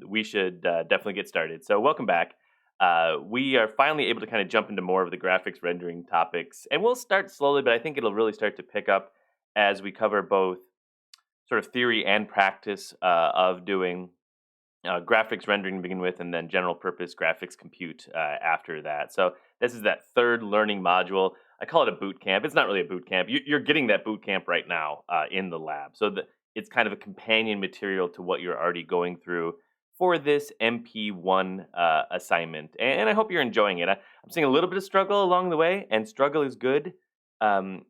we should definitely get started. So, welcome back. We are finally able to kind of jump into more of the graphics rendering topics, and we'll start slowly, but I think it'll really start to pick up as we cover both sort of theory and practice of doing graphics rendering to begin with, and then general purpose graphics compute after that. So this is that third learning module. I call it a boot camp. It's not really a boot camp. You're getting that boot camp right now in the lab. So it's kind of a companion material to what you're already going through for this MP1 assignment. And I hope you're enjoying it. I'm seeing a little bit of struggle along the way, and struggle is good. Um,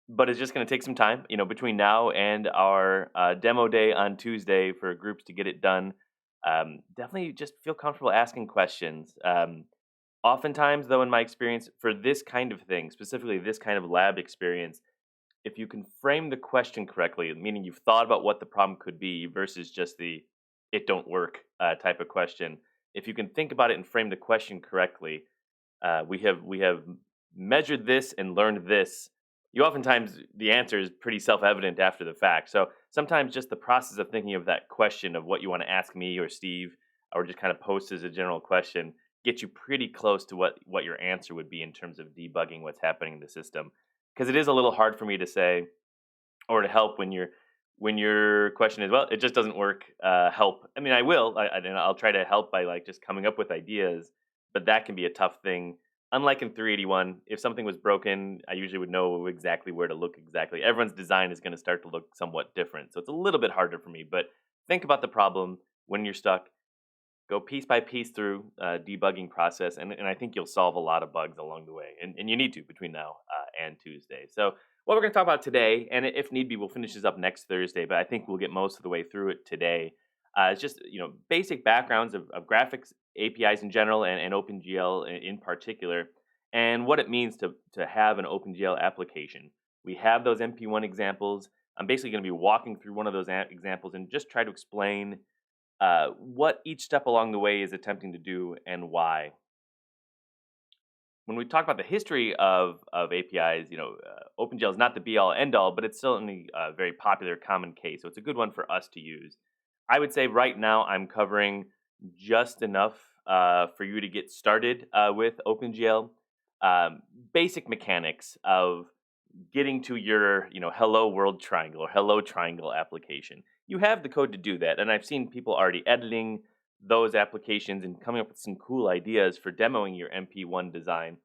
but it's just going to take some time, between now and our demo day on Tuesday for groups to get it done. Definitely just feel comfortable asking questions. Oftentimes, though, in my experience, for this kind of thing, specifically this kind of lab experience, if you can frame the question correctly, meaning you've thought about what the problem could be versus just the "it don't work" type of question, if you can think about it and frame the question correctly, we have measured this and learned this. You oftentimes the answer is pretty self-evident after the fact. So sometimes just the process of thinking of that question of what you want to ask me or Steve, or just kind of post as a general question, gets you pretty close to what your answer would be in terms of debugging what's happening in the system. Because it is a little hard for me to say or to help when your question is, well, it just doesn't work. Help. I mean, I will, and I'll try to help by like just coming up with ideas, but that can be a tough thing. Unlike in 381, if something was broken, I usually would know exactly where to look exactly. Everyone's design is going to start to look somewhat different, so it's a little bit harder for me. But think about the problem when you're stuck. Go piece by piece through debugging process, and I think you'll solve a lot of bugs along the way, and you need to between now and Tuesday. So what we're going to talk about today, and if need be, we'll finish this up next Thursday, but I think we'll get most of the way through it today. It's just basic backgrounds of graphics APIs in general and OpenGL in particular, and what it means to have an OpenGL application. We have those MP1 examples. I'm basically going to be walking through one of those examples and just try to explain what each step along the way is attempting to do and why. When we talk about the history of APIs, OpenGL is not the be all end all, but it's certainly a very popular common case. So it's a good one for us to use. I would say right now I'm covering just enough for you to get started with OpenGL. Basic mechanics of getting to your hello world triangle or hello triangle application. You have the code to do that, and I've seen people already editing those applications and coming up with some cool ideas for demoing your MP1 design.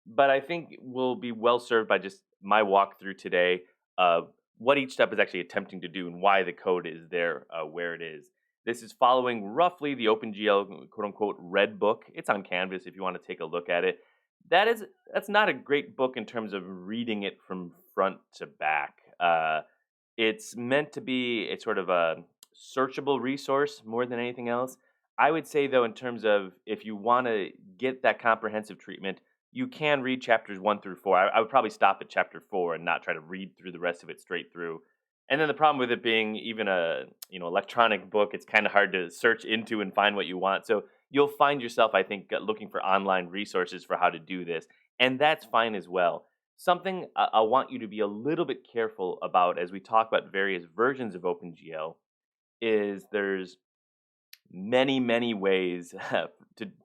But I think we'll be well served by just my walkthrough today of what each step is actually attempting to do and why the code is there where it is. This is following roughly the OpenGL quote unquote red book. It's on Canvas if you want to take a look at it. That's not a great book in terms of reading it from front to back. It's meant to be a sort of a searchable resource more than anything else. I would say though, in terms of if you want to get that comprehensive treatment, you can read chapters 1 through 4. I would probably stop at chapter 4 and not try to read through the rest of it straight through. And then the problem with it being even a electronic book, it's kind of hard to search into and find what you want. So you'll find yourself, I think, looking for online resources for how to do this, and that's fine as well. Something I want you to be a little bit careful about as we talk about various versions of OpenGL is there's many ways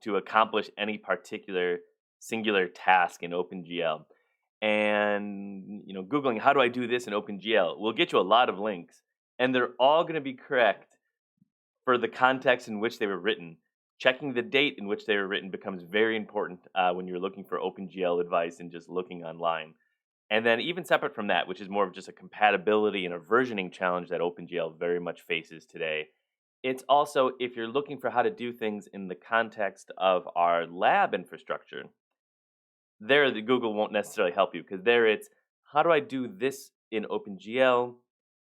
to accomplish any particular singular task in OpenGL. And googling how do I do this in OpenGL will get you a lot of links, and they're all going to be correct for the context in which they were written. Checking the date in which they were written becomes very important when you're looking for OpenGL advice and just looking online. And then even separate from that, which is more of just a compatibility and a versioning challenge that OpenGL very much faces today, it's also if you're looking for how to do things in the context of our lab infrastructure, there the Google won't necessarily help you because there it's how do I do this in OpenGL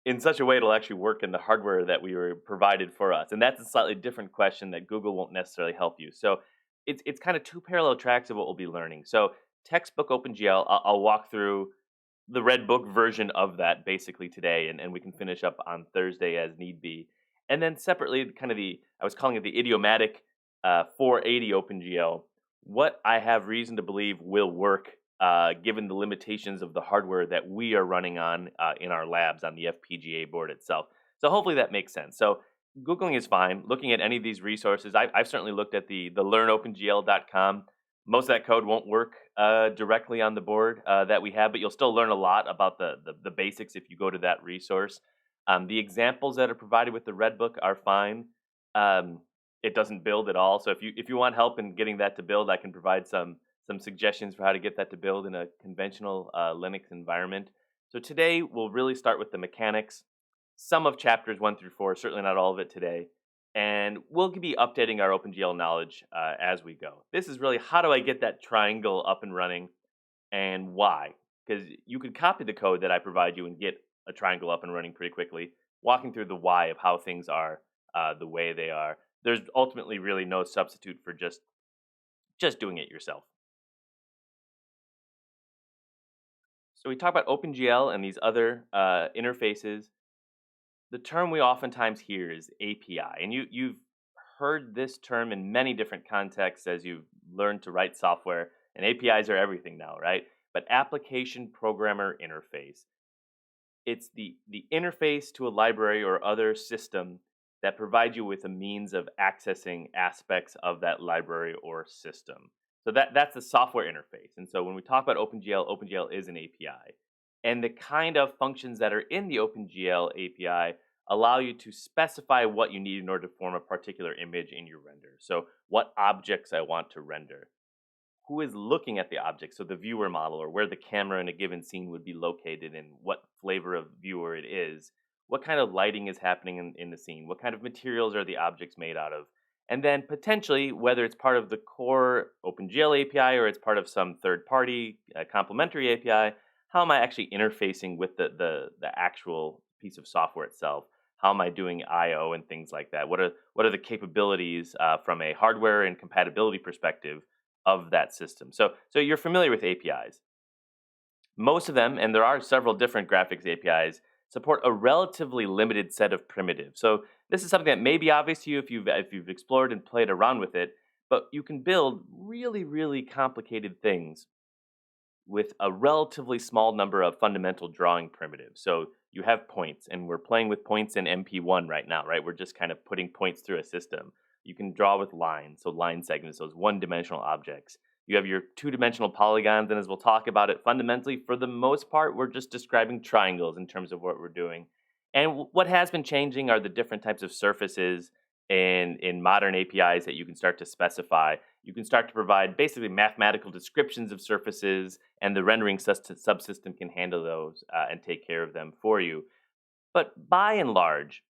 in such a way it'll actually work in the hardware that we were provided for us, and that's a slightly different question that Google won't necessarily help you. So it's kind of two parallel tracks of what we'll be learning. So textbook OpenGL, I'll walk through the red book version of that basically today, and we can finish up on Thursday as need be. And then separately, kind of I was calling it the idiomatic 480 OpenGL, what I have reason to believe will work given the limitations of the hardware that we are running on in our labs on the FPGA board itself. So hopefully that makes sense. So Googling is fine. Looking at any of these resources, I've certainly looked at the learnopengl.com. Most of that code won't work directly on the board that we have, but you'll still learn a lot about the basics if you go to that resource. The examples that are provided with the Red Book are fine. Um, it doesn't build at all, so if you want help in getting that to build, I can provide some suggestions for how to get that to build in a conventional Linux environment. So today we'll really start with the mechanics, some of chapters 1 through 4, certainly not all of it today. And we'll be updating our OpenGL knowledge as we go. This is really how do I get that triangle up and running and why? Because you could copy the code that I provide you and get a triangle up and running pretty quickly. Walking through the why of how things are the way they are. There's ultimately really no substitute for just doing it yourself. So we talk about OpenGL and these other interfaces. The term we oftentimes hear is API, and you've heard this term in many different contexts as you've learned to write software, and APIs are everything now, right? But application programmer interface, it's the interface to a library or other system that provides you with a means of accessing aspects of that library or system. So that's the software interface. And so when we talk about OpenGL, OpenGL is an API. And the kind of functions that are in the OpenGL API allow you to specify what you need in order to form a particular image in your render. So what objects I want to render, who is looking at the object, so the viewer model or where the camera in a given scene would be located and what flavor of viewer it is, what kind of lighting is happening in the scene, what kind of materials are the objects made out of, and then potentially whether it's part of the core OpenGL API or it's part of some third party complementary API, how am I actually interfacing with the actual piece of software itself? How am I doing I/O and things like that? What are the capabilities from a hardware and compatibility perspective of that system? So you're familiar with APIs. Most of them, and there are several different graphics APIs, support a relatively limited set of primitives. So this is something that may be obvious to you if you've explored and played around with it, but you can build really really complicated things with a relatively small number of fundamental drawing primitives. So you have points, and we're playing with points in MP1 right now, right? We're just kind of putting points through a system. You can draw with lines, so line segments, those one dimensional objects. You have your two-dimensional polygons, and as we'll talk about it, fundamentally, for the most part, we're just describing triangles in terms of what we're doing. And what has been changing are the different types of surfaces in modern APIs that you can start to specify. You can start to provide basically mathematical descriptions of surfaces, and the rendering subsystem can handle those and take care of them for you. But by and large,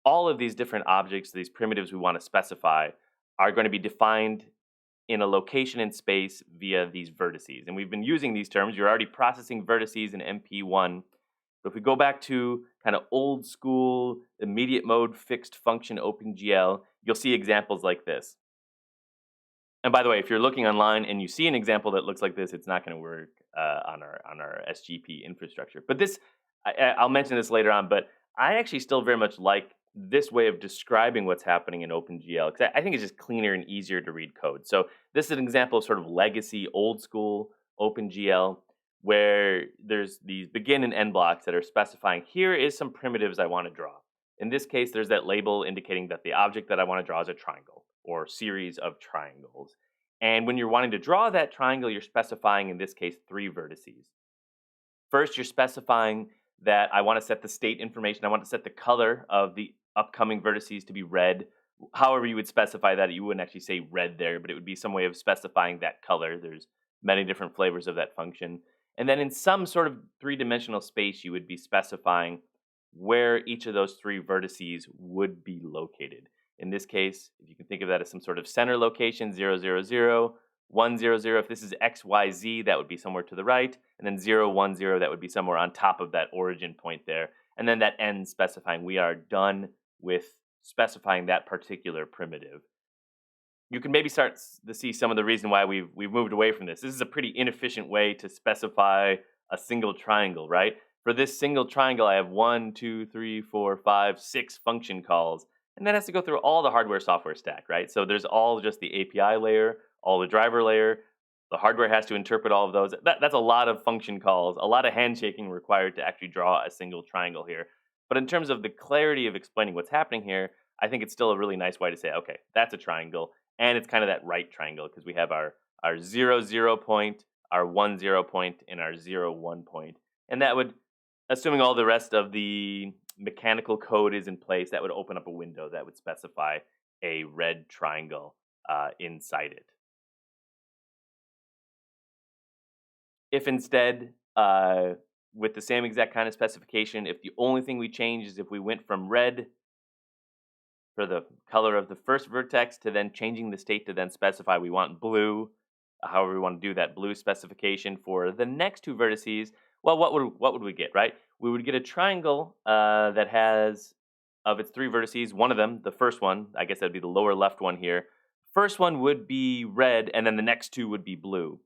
all of these different objects, these primitives we want to specify, are going to be defined in a location in space via these vertices. And we've been using these terms. You're already processing vertices in MP1. But if we go back to kind of old school immediate mode fixed function OpenGL, you'll see examples like this. And by the way, if you're looking online and you see an example that looks like this, it's not going to work on our SGP infrastructure. But this, I'll mention this later on. But I actually still very much like this way of describing what's happening in OpenGL because I think it's just cleaner and easier to read code. So this is an example of sort of legacy, old school OpenGL where there's these begin and end blocks that are specifying here is some primitives I want to draw. In this case, there's that label indicating that the object that I want to draw is a triangle or series of triangles. And when you're wanting to draw that triangle, you're specifying, in this case, three vertices. First, you're specifying that I want to set the state information. I want to set the color of the upcoming vertices to be red. However, you would specify that. You wouldn't actually say red there, but it would be some way of specifying that color. There's many different flavors of that function. And then in some sort of three-dimensional space, you would be specifying where each of those three vertices would be located. In this case, if you can think of that as some sort of center location, 0, 0, 0, 1, 0, 0. If this is X, Y, Z, that would be somewhere to the right. And then 0, 1, 0, that would be somewhere on top of that origin point there. And then that ends specifying we are done with specifying that particular primitive. You can maybe start to see some of the reason why we've moved away from this. This is a pretty inefficient way to specify a single triangle, right? For this single triangle, I have 1, 2, 3, 4, 5, 6 function calls, and that has to go through all the hardware software stack, right? So there's all just the API layer, all the driver layer. The hardware has to interpret all of those. That's a lot of function calls, a lot of handshaking required to actually draw a single triangle here. But in terms of the clarity of explaining what's happening here, I think it's still a really nice way to say, okay, that's a triangle, and it's kind of that right triangle because we have our 0, 0 point, our 1, 0 point, and our 0, 1 point, and that would, assuming all the rest of the mechanical code is in place, that would open up a window that would specify a red triangle inside it. If instead, with the same exact kind of specification, if the only thing we change is if we went from red for the color of the first vertex to then changing the state to then specify we want blue, however we want to do that blue specification for the next two vertices, well, what would we get, right? We would get a triangle that has, of its three vertices, one of them, the first one, I guess that'd be the lower left one here. First one would be red, and then the next two would be blue.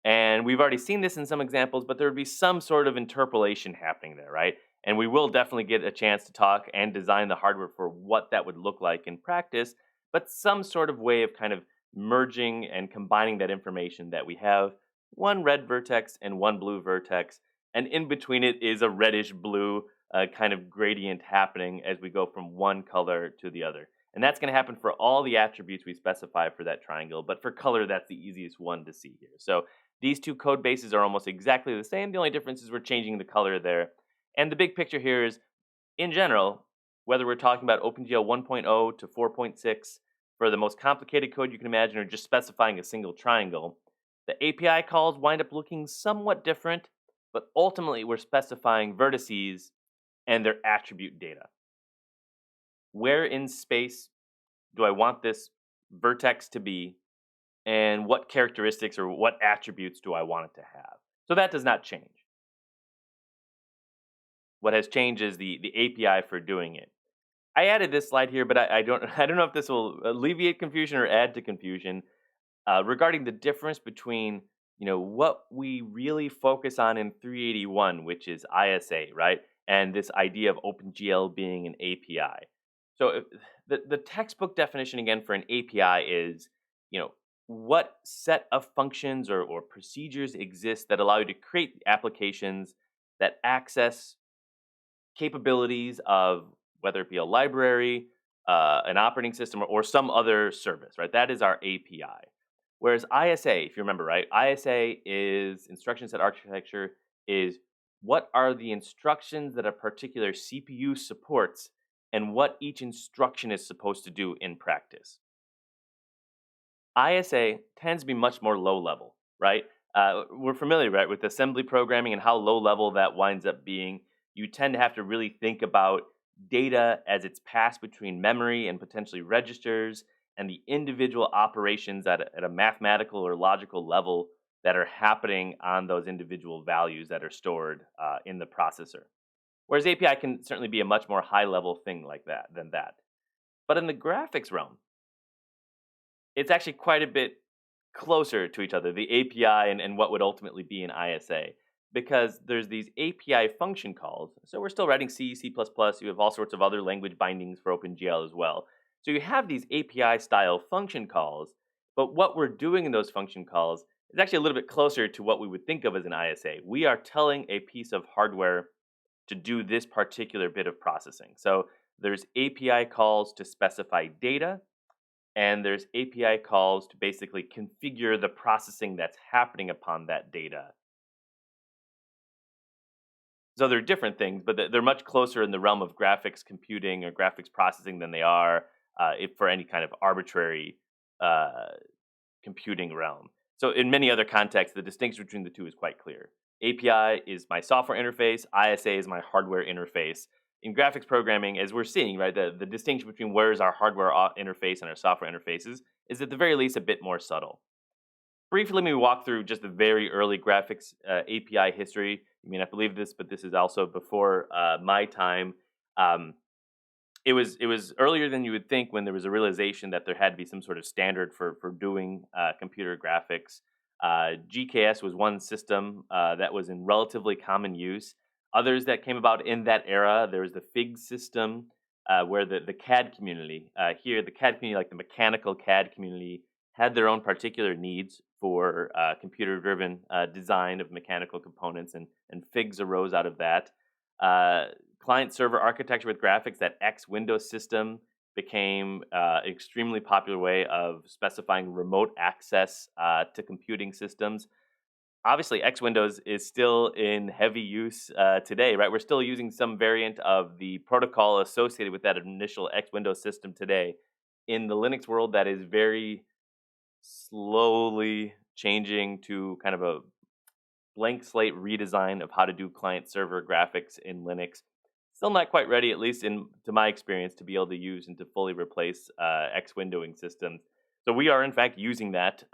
And we've already seen this in some examples, but there would be some sort of interpolation happening there, right? And we will definitely get a chance to talk and design the hardware for what that would look like in practice, but some sort of way of kind of merging and combining that information that we have one red vertex and one blue vertex, and in between it is a reddish blue kind of gradient happening as we go from one color to the other. And that's going to happen for all the attributes we specify for that triangle, but for color, that's the easiest one to see here. So these two code bases are almost exactly the same. The only difference is we're changing the color there. And the big picture here is, in general, whether we're talking about OpenGL 1.0 to 4.6, for the most complicated code you can imagine, or just specifying a single triangle, the API calls wind up looking somewhat different, but ultimately we're specifying vertices and their attribute data. Where in space do I want this vertex to be, and what characteristics or what attributes do I want it to have? So that does not change. What has changed is the API for doing it. I added this slide here, but I don't I don't know if this will alleviate confusion or add to confusion regarding the difference between what we really focus on in 381, which is ISA, right, and this idea of OpenGL being an API. So the textbook definition again for an API is what set of functions or procedures exist that allow you to create applications that access capabilities of whether it be a library, an operating system, or some other service, right? That is our API. Whereas ISA, if you remember, right, ISA is instruction set architecture, is what are the instructions that a particular CPU supports and what each instruction is supposed to do in practice. ISA tends to be much more low level, right? We're familiar, right, with assembly programming and how low level that winds up being. You tend to have to really think about data as it's passed between memory and potentially registers and the individual operations at a mathematical or logical level that are happening on those individual values that are stored in the processor. Whereas API can certainly be a much more high level thing like that than that. But in the graphics realm, it's actually quite a bit closer to each other, the API and what would ultimately be an ISA, because there's these API function calls. So we're still writing C, C++, you have all sorts of other language bindings for OpenGL as well. So you have these API style function calls, but what we're doing in those function calls is actually a little bit closer to what we would think of as an ISA. We are telling a piece of hardware to do this particular bit of processing. So there's API calls to specify data, and there's API calls to basically configure the processing that's happening upon that data. So they're different things, but they're much closer in the realm of graphics computing or graphics processing than they are if for any kind of arbitrary uh, computing realm. So in many other contexts, the distinction between the two is quite clear. API is my software interface, ISA is my hardware interface. In graphics programming, as we're seeing, right, the distinction between where is our hardware interface and our software interfaces is at the very least a bit more subtle. Briefly, let me walk through just the very early graphics API history. You may not believe this, but this is also before my time. Um, it was earlier than you would think when there was a realization that there had to be some sort of standard for doing computer graphics. GKS was one system that was in relatively common use. Others that came about in that era, there was the FIG system, where the CAD community, here the CAD community, like the mechanical CAD community, had their own particular needs for computer-driven design of mechanical components, and FIGs arose out of that. client server architecture with graphics, that X Windows system became extremely popular way of specifying remote access to computing systems. Obviously, X Windows is still in heavy use today, right? We're still using some variant of the protocol associated with that initial X Windows system today. In the Linux world, that is very slowly changing to kind of a blank slate redesign of how to do client server graphics in Linux. Still not quite ready, at least in to my experience, to be able to use and to fully replace X windowing systems. So we are in fact using that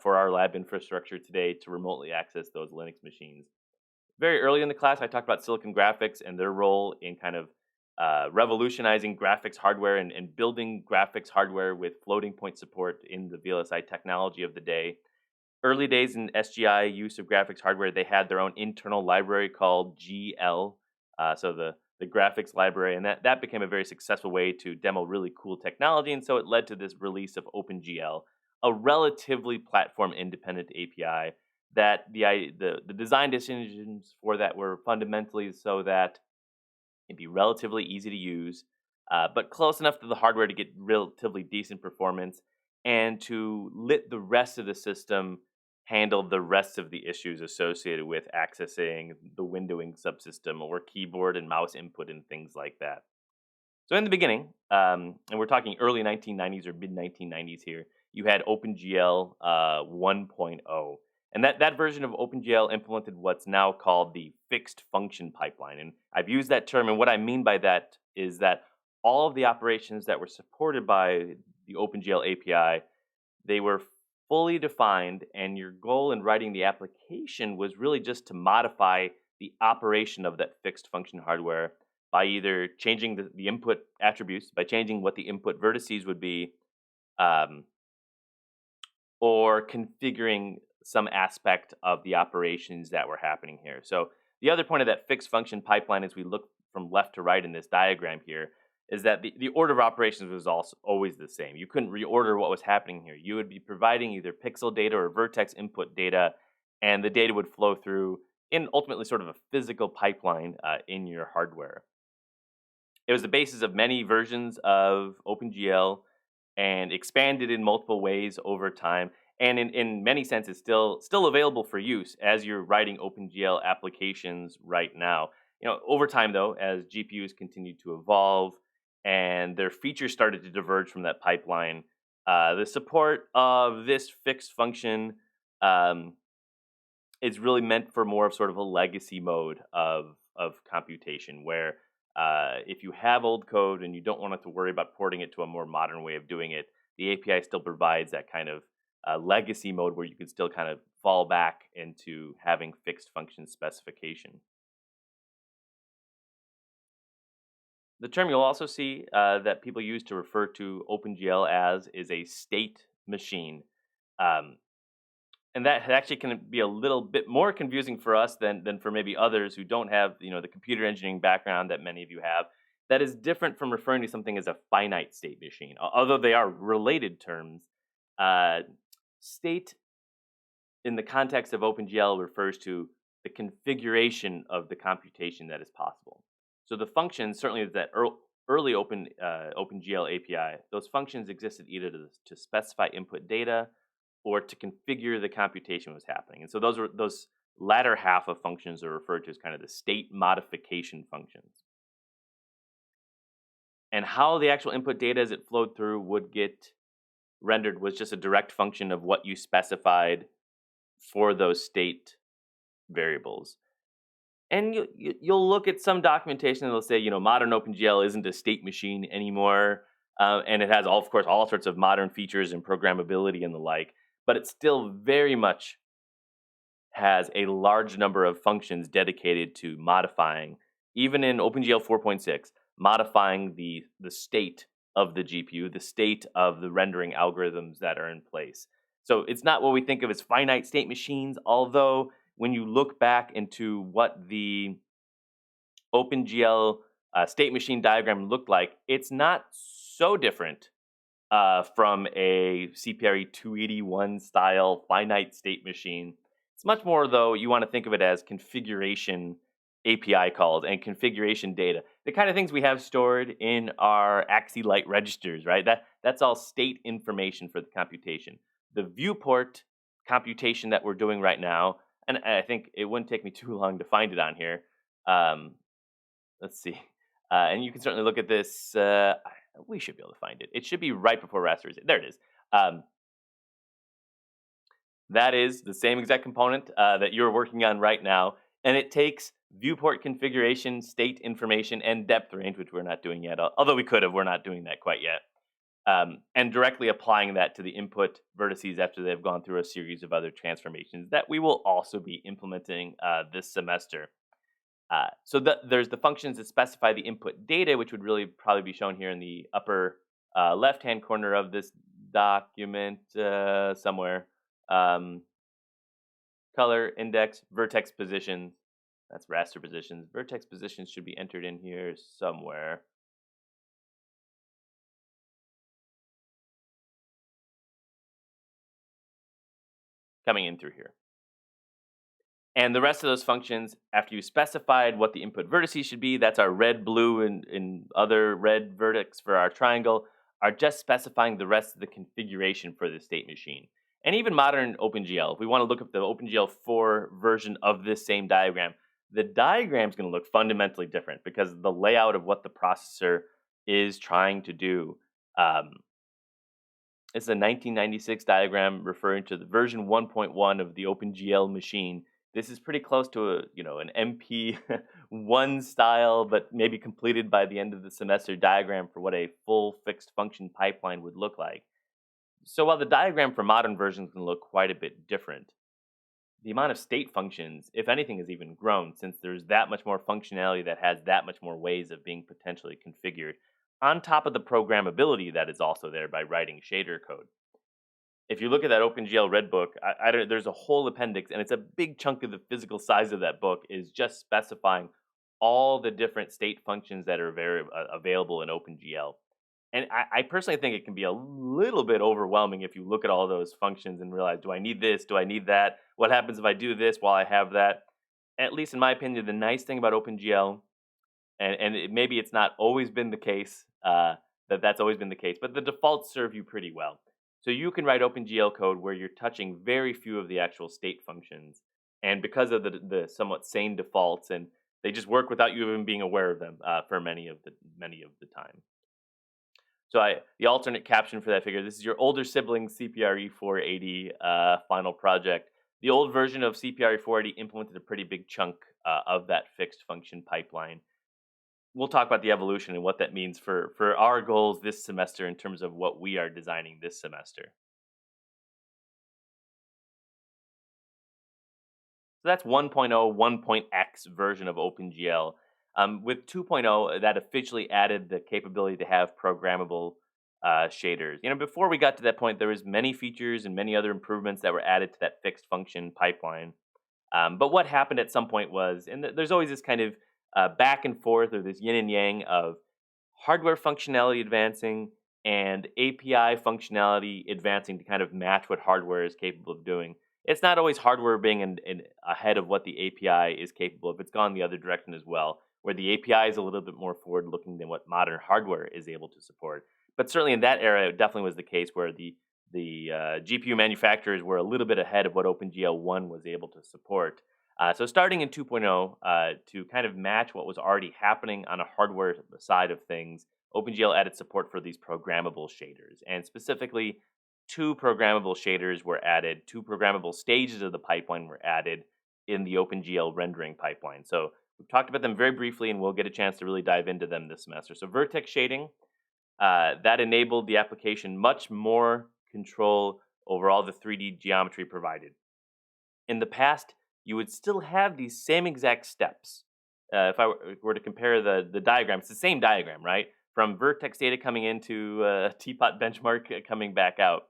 for our lab infrastructure today to remotely access those Linux machines. Very early in the class, I talked about Silicon Graphics and their role in kind of revolutionizing graphics hardware and building graphics hardware with floating point support in the VLSI technology of the day. Early days in SGI use of graphics hardware, they had their own internal library called GL, so the graphics library, and that became a very successful way to demo really cool technology, and so it led to this release of OpenGL, a relatively platform independent API that the design decisions for that were fundamentally so that it'd be relatively easy to use, but close enough to the hardware to get relatively decent performance, and to let the rest of the system handle the rest of the issues associated with accessing the windowing subsystem or keyboard and mouse input and things like that. So in the beginning, and we're talking early 1990s or mid 1990s here, you had OpenGL 1.0. And that version of OpenGL implemented what's now called the fixed function pipeline. And I've used that term, and what I mean by that is that all of the operations that were supported by the OpenGL API, they were fully defined, and your goal in writing the application was really just to modify the operation of that fixed function hardware by either changing the input attributes, by changing what the input vertices would be, um, or configuring some aspect of the operations that were happening here. So the other point of that fixed function pipeline, as we look from left to right in this diagram here, is that the order of operations was also always the same. You couldn't reorder what was happening here. You would be providing either pixel data or vertex input data, and the data would flow through in ultimately sort of a physical pipeline in your hardware. It was the basis of many versions of OpenGL and expanded in multiple ways over time. And in many senses, still available for use as you're writing OpenGL applications right now. Over time though, as GPUs continued to evolve and their features started to diverge from that pipeline, the support of this fixed function um, is really meant for more of sort of a legacy mode of computation, where if you have old code and you don't want to worry about porting it to a more modern way of doing it, the API still provides that kind of legacy mode where you can still kind of fall back into having fixed function specification. The term you'll also see that people use to refer to OpenGL as is a state machine. Um, and that actually can be a little bit more confusing for us than for maybe others who don't have the computer engineering background that many of you have. That is different from referring to something as a finite state machine, although they are related terms. uh, State in the context of OpenGL refers to the configuration of the computation that is possible. So the functions, certainly that early OpenGL API, those functions existed either to specify input data or to configure the computation was happening. And so those latter half of functions are referred to as kind of the state modification functions. And how the actual input data as it flowed through would get rendered was just a direct function of what you specified for those state variables. And you'll look at some documentation that'll say, modern OpenGL isn't a state machine anymore, and it has of course, all sorts of modern features and programmability and the like. But it still very much has a large number of functions dedicated to modifying, even in OpenGL 4.6, modifying the state of the GPU, the state of the rendering algorithms that are in place. So it's not what we think of as finite state machines, although when you look back into what the OpenGL state machine diagram looked like, it's not so different from a CPRE 281 style finite state machine. It's much more, though, you want to think of it as configuration API calls and configuration data, the kind of things we have stored in our AXI Lite registers, right? That's all state information for the computation. The viewport computation that we're doing right now, and I think it wouldn't take me too long to find it on here. Um, let's see, and you can certainly look at this. We should be able to find it. It should be right before rasterization. There it is. Um, that is the same exact component that you're working on right now, and it takes viewport configuration, state information, and depth range, which we're not doing yet. Although we could have, we're not doing that quite yet. And directly applying that to the input vertices after they've gone through a series of other transformations that we will also be implementing this semester. There's the functions that specify the input data, which would really probably be shown here in the upper left-hand corner of this document somewhere. Um, color, index, vertex positions. That's raster positions. Vertex positions should be entered in here somewhere. Coming in through here. And the rest of those functions, after you specified what the input vertices should be, that's our red, blue, and other red vertex for our triangle, are just specifying the rest of the configuration for the state machine. And even modern OpenGL, if we want to look at the OpenGL 4 version of this same diagram, the diagram is going to look fundamentally different because the layout of what the processor is trying to do. It's a 1996 diagram referring to the version 1.1 of the OpenGL machine. This is pretty close to an MP1 style, but maybe completed by the end of the semester diagram for what a full fixed function pipeline would look like. So while the diagram for modern versions can look quite a bit different, the amount of state functions, if anything, has even grown since there's that much more functionality that has that much more ways of being potentially configured, on top of the programmability that is also there by writing shader code. If you look at that OpenGL Red book, there's a whole appendix, and it's a big chunk of the physical size of that book is just specifying all the different state functions that are available in OpenGL. And I personally think it can be a little bit overwhelming if you look at all those functions and realize, do I need this? Do I need that? What happens if I do this while I have that? At least in my opinion, the nice thing about OpenGL, maybe it's not always been the case, that's always been the case, but the defaults serve you pretty well. So you can write OpenGL code where you're touching very few of the actual state functions, and because of the somewhat sane defaults, and they just work without you even being aware of them for many of the time. So the alternate caption for that figure, this is your older sibling CPRE 480 final project. The old version of CPRE 480 implemented a pretty big chunk of that fixed function pipeline. We'll talk about the evolution and what that means for our goals this semester in terms of what we are designing this semester. So that's 1.0, 1.x version of OpenGL. With 2.0, that officially added the capability to have programmable shaders. Before we got to that point, there was many features and many other improvements that were added to that fixed function pipeline. But what happened at some point was, and there's always this kind of back and forth, or this yin and yang of hardware functionality advancing and API functionality advancing to kind of match what hardware is capable of doing. It's not always hardware being ahead of what the API is capable of. It's gone the other direction as well, where the API is a little bit more forward looking than what modern hardware is able to support. But certainly in that era, it definitely was the case where the GPU manufacturers were a little bit ahead of what OpenGL 1 was able to support. So starting in 2.0, to kind of match what was already happening on a hardware side of things, OpenGL added support for these programmable shaders. And specifically, two programmable shaders were added, two programmable stages of the pipeline were added in the OpenGL rendering pipeline. So we've talked about them very briefly, and we'll get a chance to really dive into them this semester. So vertex shading, that enabled the application much more control over all the 3D geometry provided. In the past, you would still have these same exact steps. If I were to compare the diagram, it's the same diagram, right? From vertex data coming into teapot benchmark coming back out.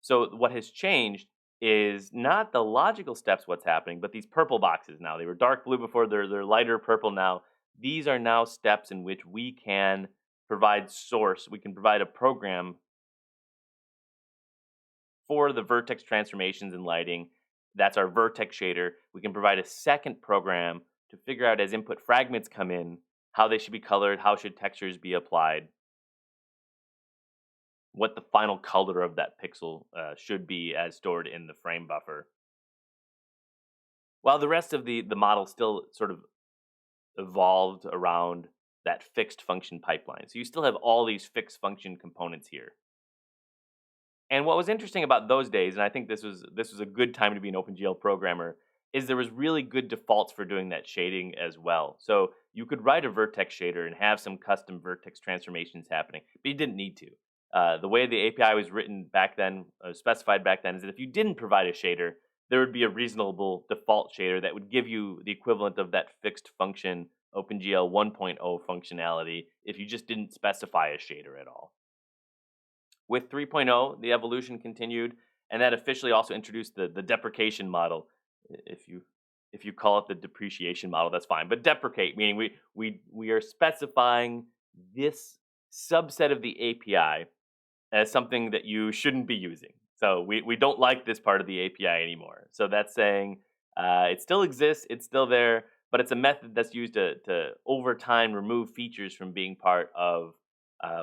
So what has changed is not the logical steps what's happening, but these purple boxes now. They were dark blue before, they're lighter purple now. These are now steps in which we can provide source. We can provide a program for the vertex transformations and lighting. That's our vertex shader. We can provide a second program to figure out as input fragments come in how they should be colored, how should textures be applied, what the final color of that pixel should be as stored in the frame buffer. While the rest of the model still sort of evolved around that fixed function pipeline. So you still have all these fixed function components here. And what was interesting about those days, and I think this was a good time to be an OpenGL programmer, is there was really good defaults for doing that shading as well. So you could write a vertex shader and have some custom vertex transformations happening, but you didn't need to. The way the API was written back then, specified back then, is that if you didn't provide a shader, there would be a reasonable default shader that would give you the equivalent of that fixed function OpenGL 1.0 functionality if you just didn't specify a shader at all. With 3.0, the evolution continued, and that officially also introduced the deprecation model. If you if you call it the depreciation model, that's fine. But deprecate meaning we are specifying this subset of the API as something that you shouldn't be using. So we don't like this part of the API anymore. So that's saying it still exists, it's still there, but it's a method that's used to over time remove features from being part of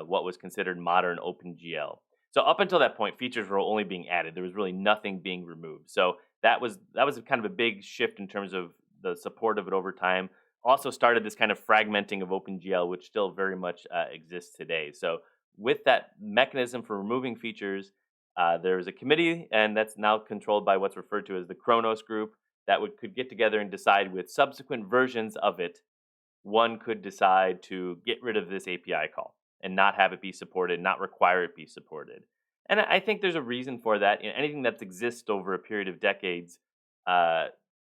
what was considered modern OpenGL. So up until that point, features were only being added. There was really nothing being removed. So that was kind of a big shift in terms of the support of it over time. Also started this kind of fragmenting of OpenGL, which still very much exists today. So with that mechanism for removing features, there's a committee, and that's now controlled by what's referred to as the Kronos group that could get together and decide with subsequent versions of it. One could decide to get rid of this API call and not have it be supported, not require it be supported. And I think there's a reason for that. Anything that exists over a period of decades uh,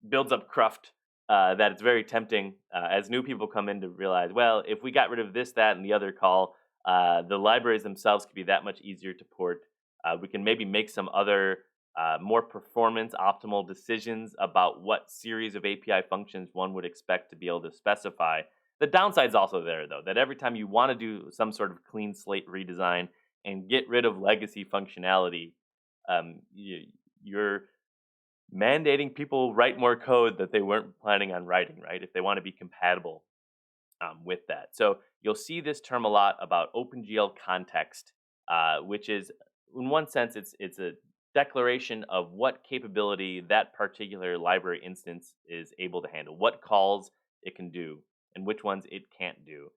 builds up cruft that it's very tempting as new people come in to realize, well, if we got rid of this, that, and the other call, the libraries themselves could be that much easier to port. We can maybe make some other more performance optimal decisions about what series of API functions one would expect to be able to specify. The downside's also there, though, that every time you want to do some sort of clean slate redesign and get rid of legacy functionality, you're mandating people write more code that they weren't planning on writing, right? If they want to be compatible with that. So you'll see this term a lot about OpenGL context, which is, in one sense, it's a declaration of what capability that particular library instance is able to handle, what calls it can do, and which ones it can't do.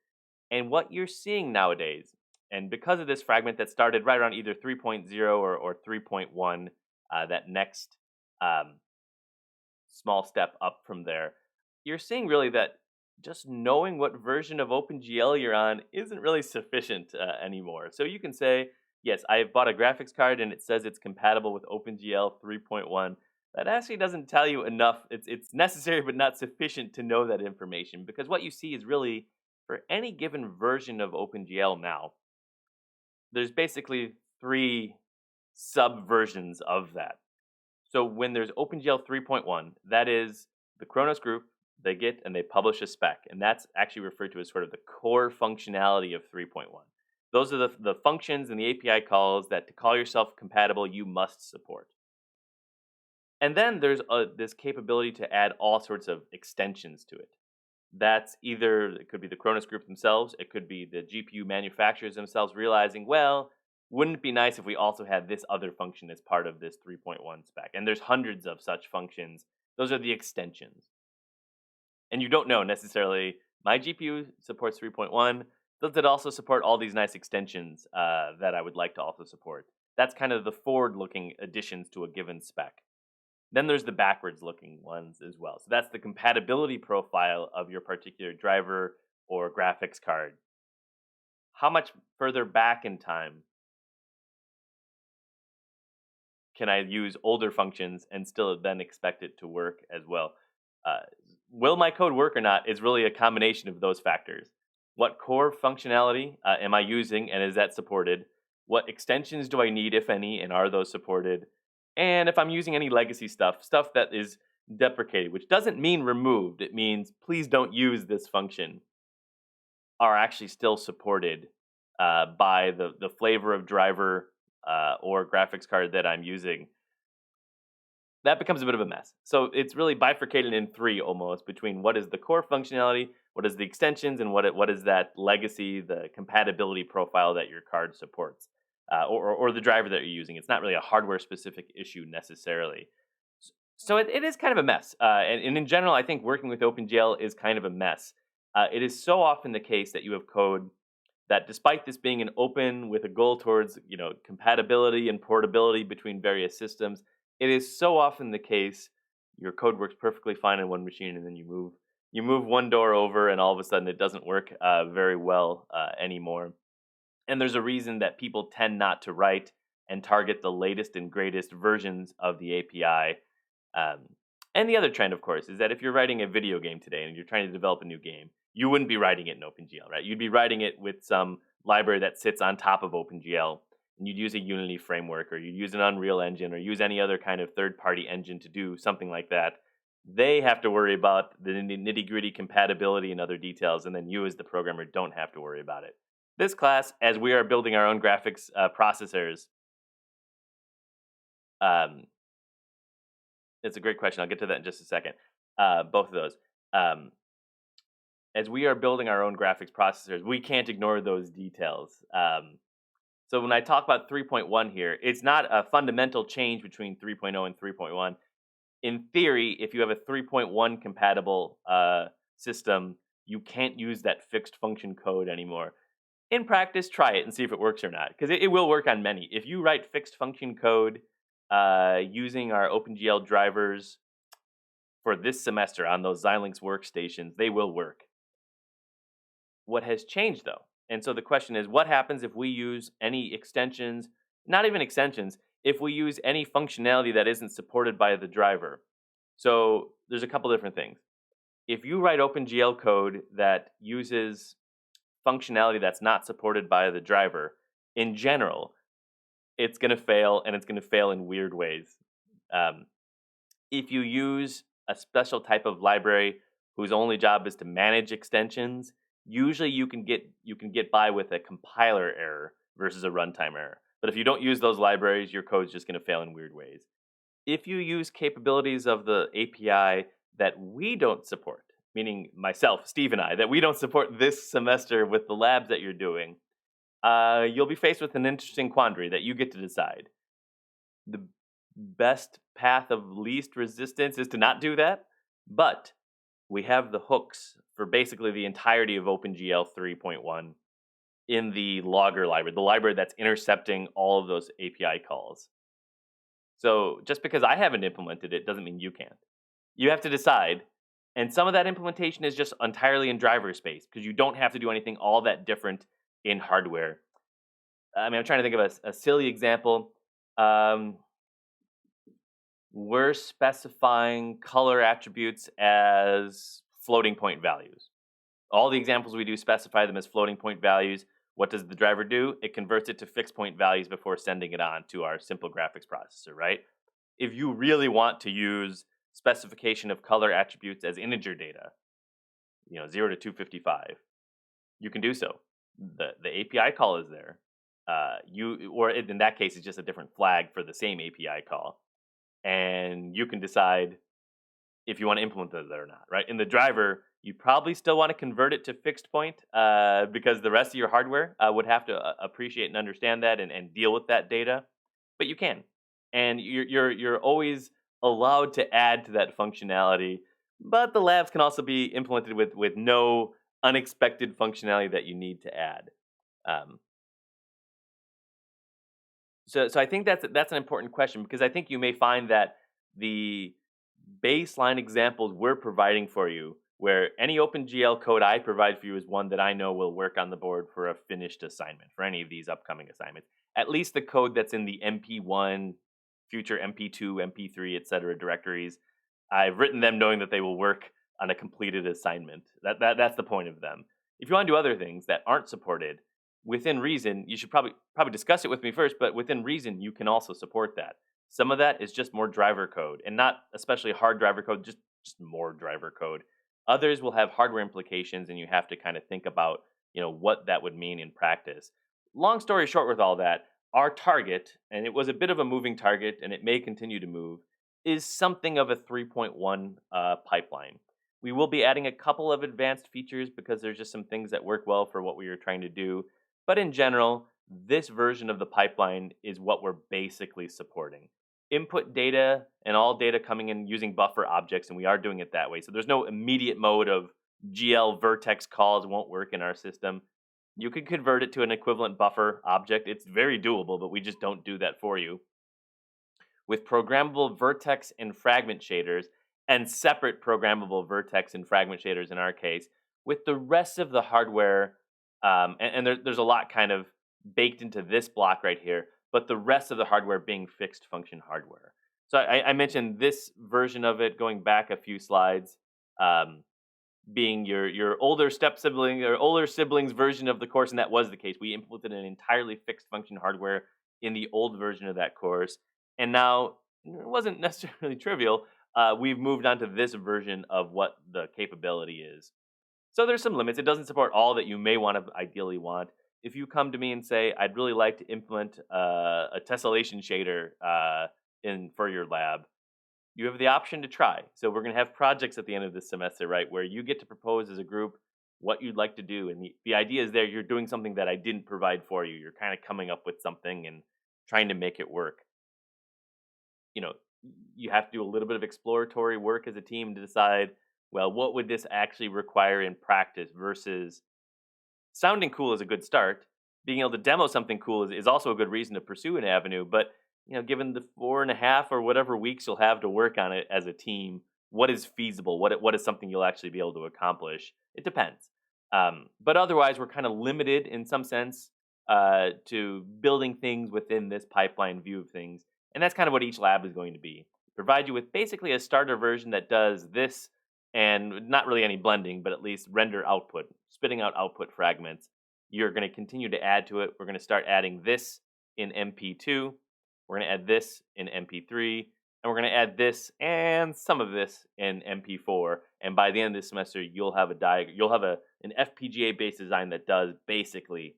And what you're seeing nowadays, and because of this fragment that started right around either 3.0 or 3.1, that next um, small step up from there, you're seeing really that just knowing what version of OpenGL you're on isn't really sufficient anymore. So you can say, yes, I have bought a graphics card and it says it's compatible with OpenGL 3.1. That actually doesn't tell you enough. It's necessary but not sufficient to know that information, because what you see is really for any given version of OpenGL now, there's basically three subversions of that. So when there's OpenGL 3.1, that is the Kronos group, they get and they publish a spec, and that's actually referred to as sort of the core functionality of 3.1. Those are the functions and the API calls that to call yourself compatible, you must support. And then there's this capability to add all sorts of extensions to it. That's either, it could be the Kronos group themselves, it could be the GPU manufacturers themselves realizing, well, wouldn't it be nice if we also had this other function as part of this 3.1 spec? And there's hundreds of such functions. Those are the extensions. And you don't know necessarily, my GPU supports 3.1. Does it also support all these nice extensions that I would like to also support? That's kind of the forward-looking additions to a given spec. Then there's the backwards looking ones as well. So that's the compatibility profile of your particular driver or graphics card. How much further back in time can I use older functions and still then expect it to work as well? Uh, will my code work or not is really a combination of those factors. What core functionality am I using, and is that supported? What extensions do I need, if any, and are those supported? And if I'm using any legacy stuff that is deprecated, which doesn't mean removed, it means please don't use this function, are actually still supported by the flavor of driver or graphics card that I'm using. that becomes a bit of a mess. So it's really bifurcated in three almost between what is the core functionality, what is the extensions, and what is that legacy, the compatibility profile that your card supports, or the driver that you're using. It's not really a hardware specific issue necessarily. So it is kind of a mess. And in general, I think working with OpenGL is kind of a mess. It is so often the case that you have code that, despite this being an open with a goal towards compatibility and portability between various systems, it is so often the case your code works perfectly fine in one machine, and then you move one door over, and all of a sudden it doesn't work very well anymore. And there's a reason that people tend not to write and target the latest and greatest versions of the API. um, and the other trend, of course, is that if you're writing a video game today and you're trying to develop a new game, you wouldn't be writing it in OpenGL, right? You'd be writing it with some library that sits on top of OpenGL, and you'd use a Unity framework, or you'd use an Unreal Engine, or use any other kind of third-party engine to do something like that. They have to worry about the nitty-gritty compatibility and other details, and then you, as the programmer, don't have to worry about it. This class, as we are building our own graphics processors, um, it's a great question. I'll get to that in just a second. Both of those. Um, as we are building our own graphics processors, we can't ignore those details. So when I talk about 3.1 here, it's not a fundamental change between 3.0 and 3.1. In theory, if you have a 3.1 compatible system, you can't use that fixed function code anymore. In practice, try it and see if it works or not, because it will work on many. If you write fixed function code using our OpenGL drivers for this semester on those Xilinx workstations, they will work. What has changed though? And so the question is, what happens if we use any extensions, not even extensions, if we use any functionality that isn't supported by the driver? So there's a couple different things. If you write OpenGL code that uses functionality that's not supported by the driver, in general, it's going to fail, and it's going to fail in weird ways. Um, if you use a special type of library whose only job is to manage extensions, usually you can get by with a compiler error versus a runtime error. But if you don't use those libraries, your code's just going to fail in weird ways. If you use capabilities of the API that we don't support, meaning myself, Steve, and I, that we don't support this semester with the labs that you're doing, you'll be faced with an interesting quandary that you get to decide. The best path of least resistance is to not do that, but we have the hooks for basically the entirety of OpenGL 3.1 in the logger library, the library that's intercepting all of those API calls. So just because I haven't implemented it doesn't mean you can't. You have to decide, and some of that implementation is just entirely in driver space because you don't have to do anything all that different in hardware. I mean, I'm trying to think of a silly example. Um, we're specifying color attributes as floating point values. All the examples we do specify them as floating point values. What does the driver do? It converts it to fixed point values before sending it on to our simple graphics processor, right? If you really want to use specification of color attributes as integer data, 0 to 255, you can do so. The API call is there. Or in that case, it's just a different flag for the same API call, and you can decide if you want to implement that or not, right? In the driver, you probably still want to convert it to fixed point because the rest of your hardware would have to appreciate and understand that and deal with that data, but you can, and you're always allowed to add to that functionality. But the labs can also be implemented with no unexpected functionality that you need to add. Um, so I think that's an important question, because I think you may find that the baseline examples we're providing for you, where any OpenGL code I provide for you is one that I know will work on the board for a finished assignment, for any of these upcoming assignments. At least the code that's in the MP1, future MP2, MP3, etc. directories, I've written them knowing that they will work on a completed assignment. That's the point of them. If you want to do other things that aren't supported, within reason, you should probably discuss it with me first, but within reason, you can also support that. Some of that is just more driver code, and not especially hard driver code, just more driver code. Others will have hardware implications, and you have to kind of think about, what that would mean in practice. Long story short with all that, our target, and it was a bit of a moving target, and it may continue to move, is something of a 3.1 pipeline. We will be adding a couple of advanced features because there's just some things that work well for what we were trying to do. But in general, this version of the pipeline is what we're basically supporting. Input data and all data coming in using buffer objects, and we are doing it that way. So there's no immediate mode of GL vertex calls won't work in our system. You can convert it to an equivalent buffer object. It's very doable, but we just don't do that for you with programmable vertex and fragment shaders, and separate programmable vertex and fragment shaders in our case, with the rest of the hardware. There's a lot kind of baked into this block right here, but the rest of the hardware being fixed function hardware. So I mentioned this version of it going back a few slides. Being your older step sibling or older siblings version of the course, and that was the case. We implemented an entirely fixed function hardware in the old version of that course, and now it wasn't necessarily trivial. We've moved on to this version of what the capability is. So there's some limits. It doesn't support all that you may want to ideally want. If you come to me and say, "I'd really like to implement a tessellation shader in for your lab," you have the option to try. So we're going to have projects at the end of this semester, right, where you get to propose as a group what you'd like to do. And the idea is there you're doing something that I didn't provide for you. You're kind of coming up with something and trying to make it work. You know, you have to do a little bit of exploratory work as a team to decide, well, what would this actually require in practice versus sounding cool is a good start. Being able to demo something cool is also a good reason to pursue an avenue. But given the 4.5 or whatever weeks you'll have to work on it as a team, what is feasible? What is something you'll actually be able to accomplish? It depends. But otherwise, we're kind of limited in some sense to building things within this pipeline view of things, and that's kind of what each lab is going to be. Provide you with basically a starter version that does this and not really any blending, but at least render output, spitting out output fragments. You're going to continue to add to it. We're going to start adding this in MP2. We're going to add this in MP3. And we're going to add this and some of this in MP4. And by the end of this semester, you'll have an FPGA based design that does basically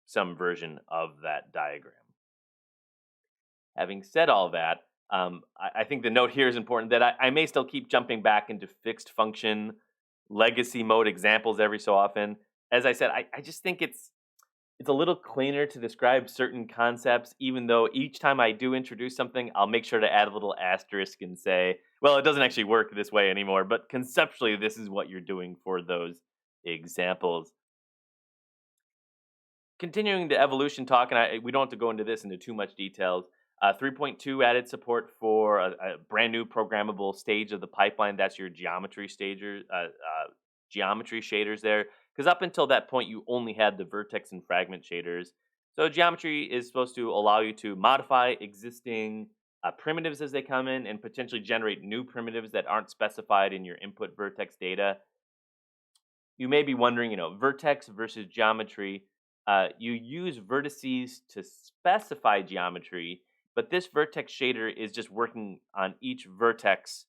some version of that diagram. Having said all that, I think the note here is important that I may still keep jumping back into fixed function legacy mode examples every so often. As I said, I just think it's a little cleaner to describe certain concepts, even though each time I do introduce something, I'll make sure to add a little asterisk and say, well, it doesn't actually work this way anymore, but conceptually, this is what you're doing for those examples. Continuing the evolution talk, and we don't have to go into this into too much details. 3.2 added support for a brand new programmable stage of the pipeline. That's your geometry shaders there. Because up until that point, you only had the vertex and fragment shaders. So geometry is supposed to allow you to modify existing primitives as they come in and potentially generate new primitives that aren't specified in your input vertex data. You may be wondering, vertex versus geometry. You use vertices to specify geometry, but this vertex shader is just working on each vertex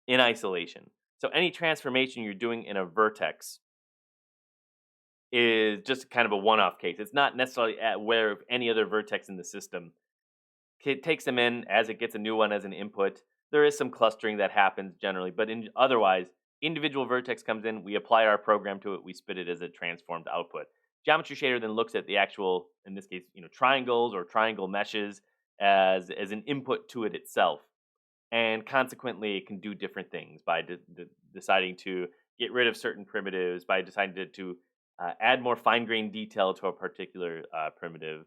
in isolation. So any transformation you're doing in a vertex is just kind of a one-off case. It's not necessarily aware of any other vertex in the system. It takes them in as it gets a new one as an input. There is some clustering that happens generally, but otherwise, individual vertex comes in, we apply our program to it, we spit it as a transformed output. Geometry shader then looks at the actual, in this case, triangles or triangle meshes as an input to it itself. And consequently, it can do different things by deciding to get rid of certain primitives, by deciding to add more fine-grained detail to a particular primitive.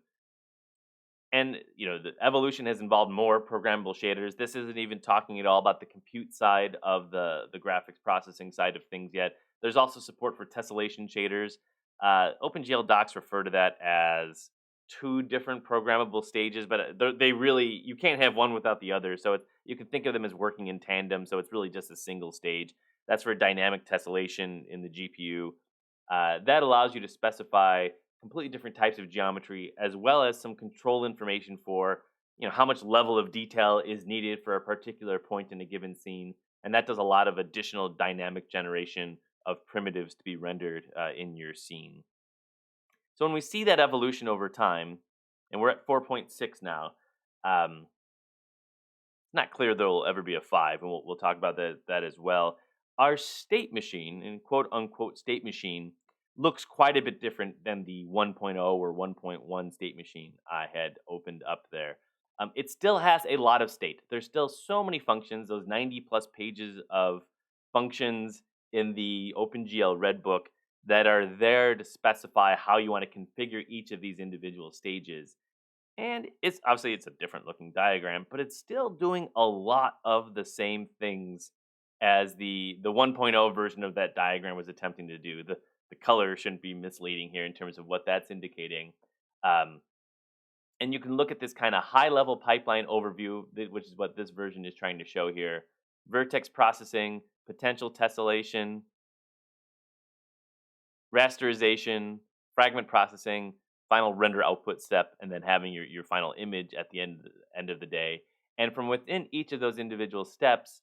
And the evolution has involved more programmable shaders. This isn't even talking at all about the compute side of the graphics processing side of things yet. There's also support for tessellation shaders. OpenGL docs refer to that as two different programmable stages, but they really, you can't have one without the other. So you can think of them as working in tandem. So it's really just a single stage. That's for dynamic tessellation in the GPU. That allows you to specify completely different types of geometry, as well as some control information for how much level of detail is needed for a particular point in a given scene, and that does a lot of additional dynamic generation of primitives to be rendered in your scene. So when we see that evolution over time, and we're at 4.6 now, not clear there will ever be a 5, and we'll talk about that as well. Our state machine, in quote unquote state machine, looks quite a bit different than the 1.0 or 1.1 state machine I had opened up there. It still has a lot of state. There's still so many functions, those 90 plus pages of functions in the OpenGL Red Book that are there to specify how you want to configure each of these individual stages. And it's obviously it's a different looking diagram, but it's still doing a lot of the same things as the 1.0 version of that diagram was attempting to do. The color shouldn't be misleading here in terms of what that's indicating. Um, and you can look at this kind of high level pipeline overview, which is what this version is trying to show here. Vertex processing, potential tessellation, rasterization, fragment processing, final render output step, and then having your final image at the end of the day. And from within each of those individual steps,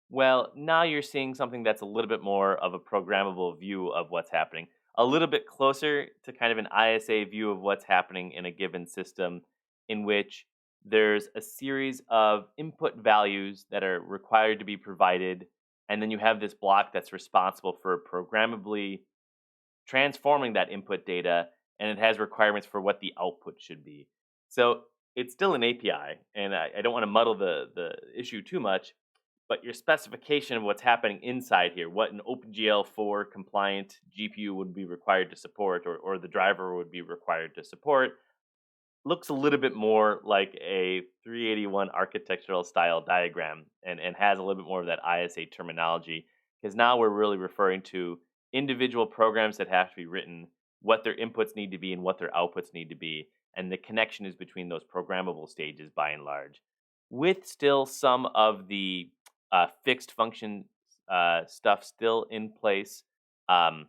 well, now you're seeing something that's a little bit more of a programmable view of what's happening, a little bit closer to kind of an ISA view of what's happening in a given system, in which there's a series of input values that are required to be provided. And then you have this block that's responsible for programmably transforming that input data, and it has requirements for what the output should be. So it's still an API, and I don't want to muddle the issue too much, but your specification of what's happening inside here, what an OpenGL 4 compliant GPU would be required to support, or the driver would be required to support, looks a little bit more like a 381 architectural style diagram, and has a little bit more of that ISA terminology, because now we're really referring to individual programs that have to be written, what their inputs need to be and what their outputs need to be, and the connection is between those programmable stages by and large, with still some of the fixed function stuff still in place. Um,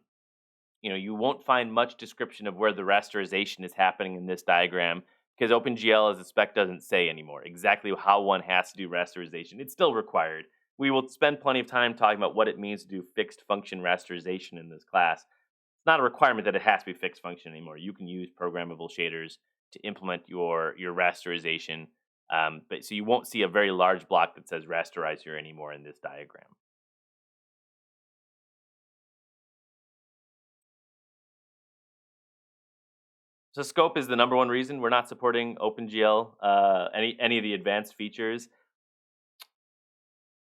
you won't find much description of where the rasterization is happening in this diagram, because OpenGL as a spec doesn't say anymore exactly how one has to do rasterization. It's still required. We will spend plenty of time talking about what it means to do fixed function rasterization in this class. It's not a requirement that it has to be fixed function anymore. You can use programmable shaders to implement your rasterization. But so you won't see a very large block that says rasterize here anymore in this diagram. So scope is the number one reason we're not supporting OpenGL, any of the advanced features.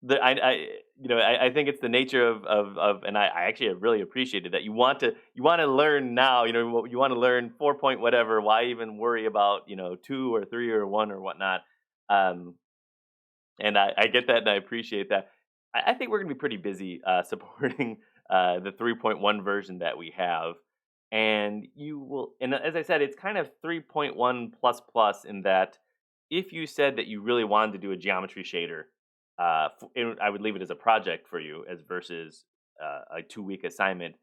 I think it's the nature and I actually have really appreciated that you want to learn now. You want to learn 4 point whatever. Why even worry about 2 or 3 or 1 or whatnot? Um, and I get that and I appreciate that. I think we're going to be pretty busy supporting the 3.1 version that we have. And you will, and as I said, it's kind of 3.1 plus plus in that if you said that you really wanted to do a geometry shader, I would leave it as a project for you as versus a 2 week assignment.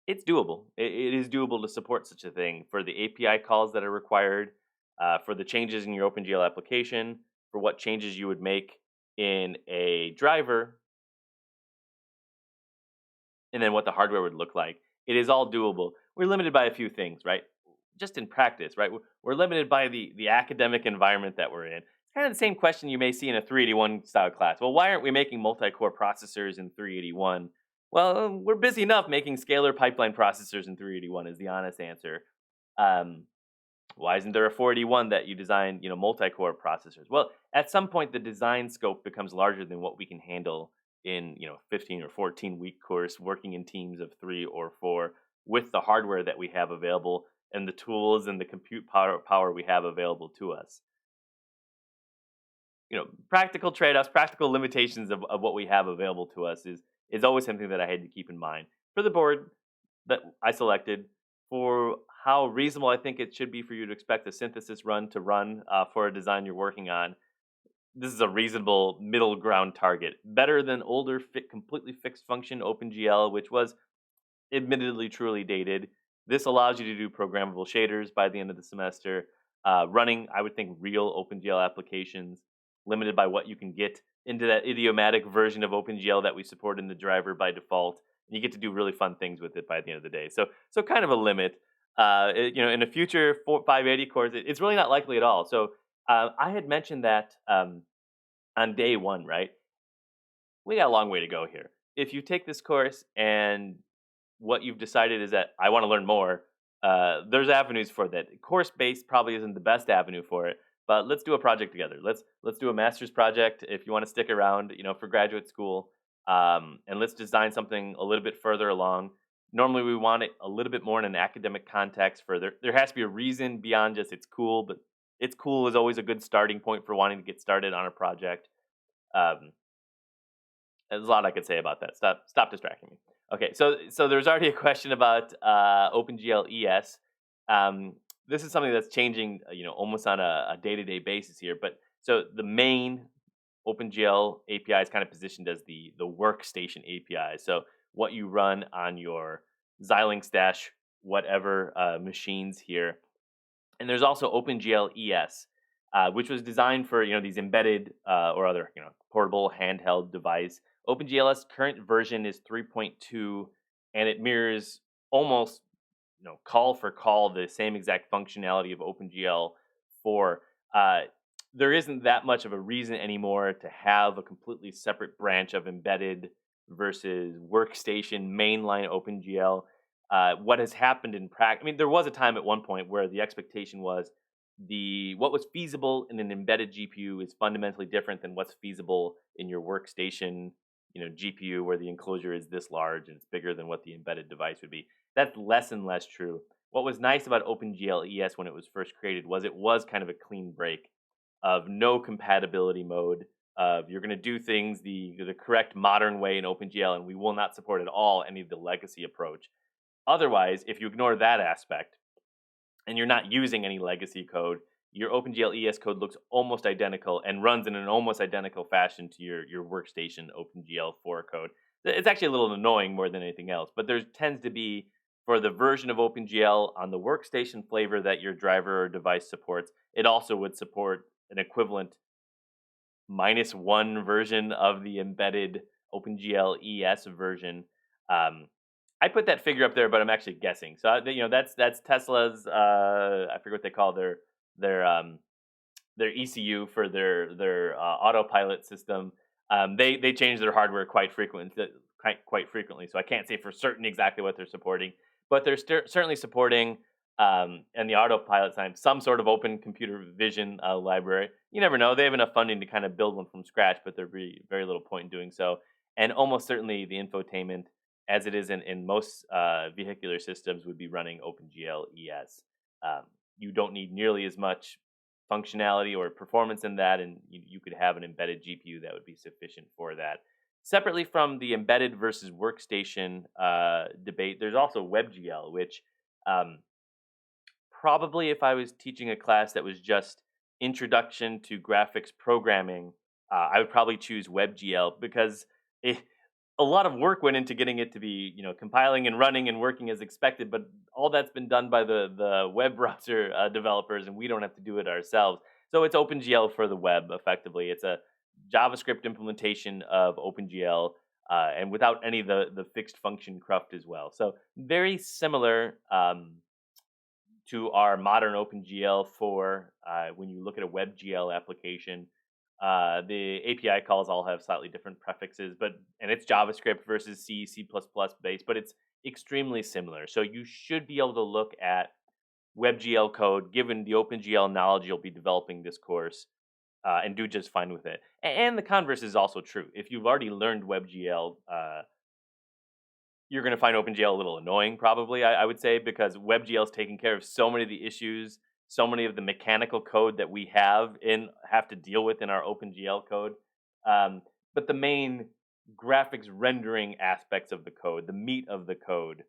It's doable. It is doable to support such a thing for the API calls that are required, for the changes in your OpenGL application, for what changes you would make in a driver, and then what the hardware would look like. It is all doable. We're limited by a few things, right? Just in practice, right? We're limited by the academic environment that we're in. It's kind of the same question you may see in a 381 style class. Well, why aren't we making multi-core processors in 381? Well, we're busy enough making scalar pipeline processors in 381 is the honest answer. Um, why isn't there a 481 that you design, multi-core processors? Well, at some point the design scope becomes larger than what we can handle in, 15 or 14 week course working in teams of 3 or 4 with the hardware that we have available and the tools and the compute power we have available to us. Practical trade-offs, practical limitations of what we have available to us is always something that I had to keep in mind. For the board that I selected, for how reasonable I think it should be for you to expect a synthesis run to run for a design you're working on, this is a reasonable middle ground target. Better than older, completely fixed function OpenGL, which was admittedly truly dated. This allows you to do programmable shaders by the end of the semester, running, I would think, real OpenGL applications, limited by what you can get into that idiomatic version of OpenGL that we support in the driver by default. And you get to do really fun things with it by the end of the day. So kind of a limit. In a future 580 course, it's really not likely at all. So I had mentioned that on day one, right? We got a long way to go here. If you take this course and what you've decided is that I want to learn more, there's avenues for that. Course based probably isn't the best avenue for it, but let's do a project together. Let's do a master's project if you want to stick around, for graduate school, and let's design something a little bit further along. Normally, we want it a little bit more in an academic context. Further, there has to be a reason beyond just it's cool, but it's cool is always a good starting point for wanting to get started on a project. Um, there's a lot I could say about that. Stop distracting me. Okay, so there's already a question about OpenGL ES. This is something that's changing, almost on a day-to-day basis here. But so the main OpenGL API is kind of positioned as the workstation API. So what you run on your Xilinx Dash whatever machines here, and there's also OpenGL ES, which was designed for these embedded or other portable handheld device. OpenGL's current version is 3.2, and it mirrors almost call for call the same exact functionality of OpenGL 4. Uh, there isn't that much of a reason anymore to have a completely separate branch of embedded versus workstation mainline OpenGL. What has happened in practice? I mean, there was a time at one point where the expectation was the what was feasible in an embedded GPU is fundamentally different than what's feasible in your workstation, GPU, where the enclosure is this large and it's bigger than what the embedded device would be. That's less and less true. What was nice about OpenGL ES when it was first created was it was kind of a clean break of no compatibility mode. Of you're going to do things the correct modern way in OpenGL, and we will not support at all any of the legacy approach. Otherwise, if you ignore that aspect and you're not using any legacy code, your OpenGL ES code looks almost identical and runs in an almost identical fashion to your workstation OpenGL 4 code. It's actually a little annoying more than anything else, but there tends to be for the version of OpenGL on the workstation flavor that your driver or device supports, it also would support an equivalent -1 version of the embedded OpenGL ES version. Um, I put that figure up there, but I'm actually guessing. So that's Tesla's. I forget what they call their ECU for their autopilot system. They change their hardware quite frequently, so I can't say for certain exactly what they're supporting, but they're certainly supporting and the autopilot time some sort of open computer vision library. You never know; they have enough funding to kind of build one from scratch, but there'd be very little point in doing so. And almost certainly the infotainment, as it is in most vehicular systems, would be running OpenGL ES. Um, you don't need nearly as much functionality or performance in that, and you could have an embedded GPU that would be sufficient for that. Separately from the embedded versus workstation debate, there's also WebGL, which um, probably if I was teaching a class that was just introduction to graphics programming, I would probably choose WebGL because it, a lot of work went into getting it to be, compiling and running and working as expected. But all that's been done by the web browser developers, and we don't have to do it ourselves. So it's OpenGL for the web. Effectively, it's a JavaScript implementation of OpenGL. And without any of the fixed function cruft as well. So very similar to our modern OpenGL for when you look at a WebGL application. The API calls all have slightly different prefixes, and it's JavaScript versus C, C++ based, but it's extremely similar. So you should be able to look at WebGL code, given the OpenGL knowledge you'll be developing this course, and do just fine with it. And the converse is also true. If you've already learned WebGL, you're going to find OpenGL a little annoying, probably, I would say, because WebGL is taking care of so many of the issues, so many of the mechanical code that we have to deal with in our OpenGL code. But the main graphics rendering aspects of the code, the meat of the code,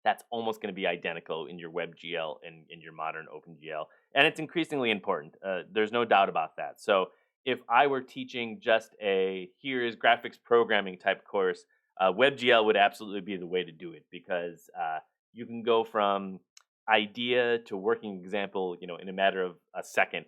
that's almost going to be identical in your WebGL and in your modern OpenGL. And it's increasingly important. There's no doubt about that. So if I were teaching just a here is graphics programming type course, WebGL would absolutely be the way to do it because you can go from idea to working example, in a matter of a second.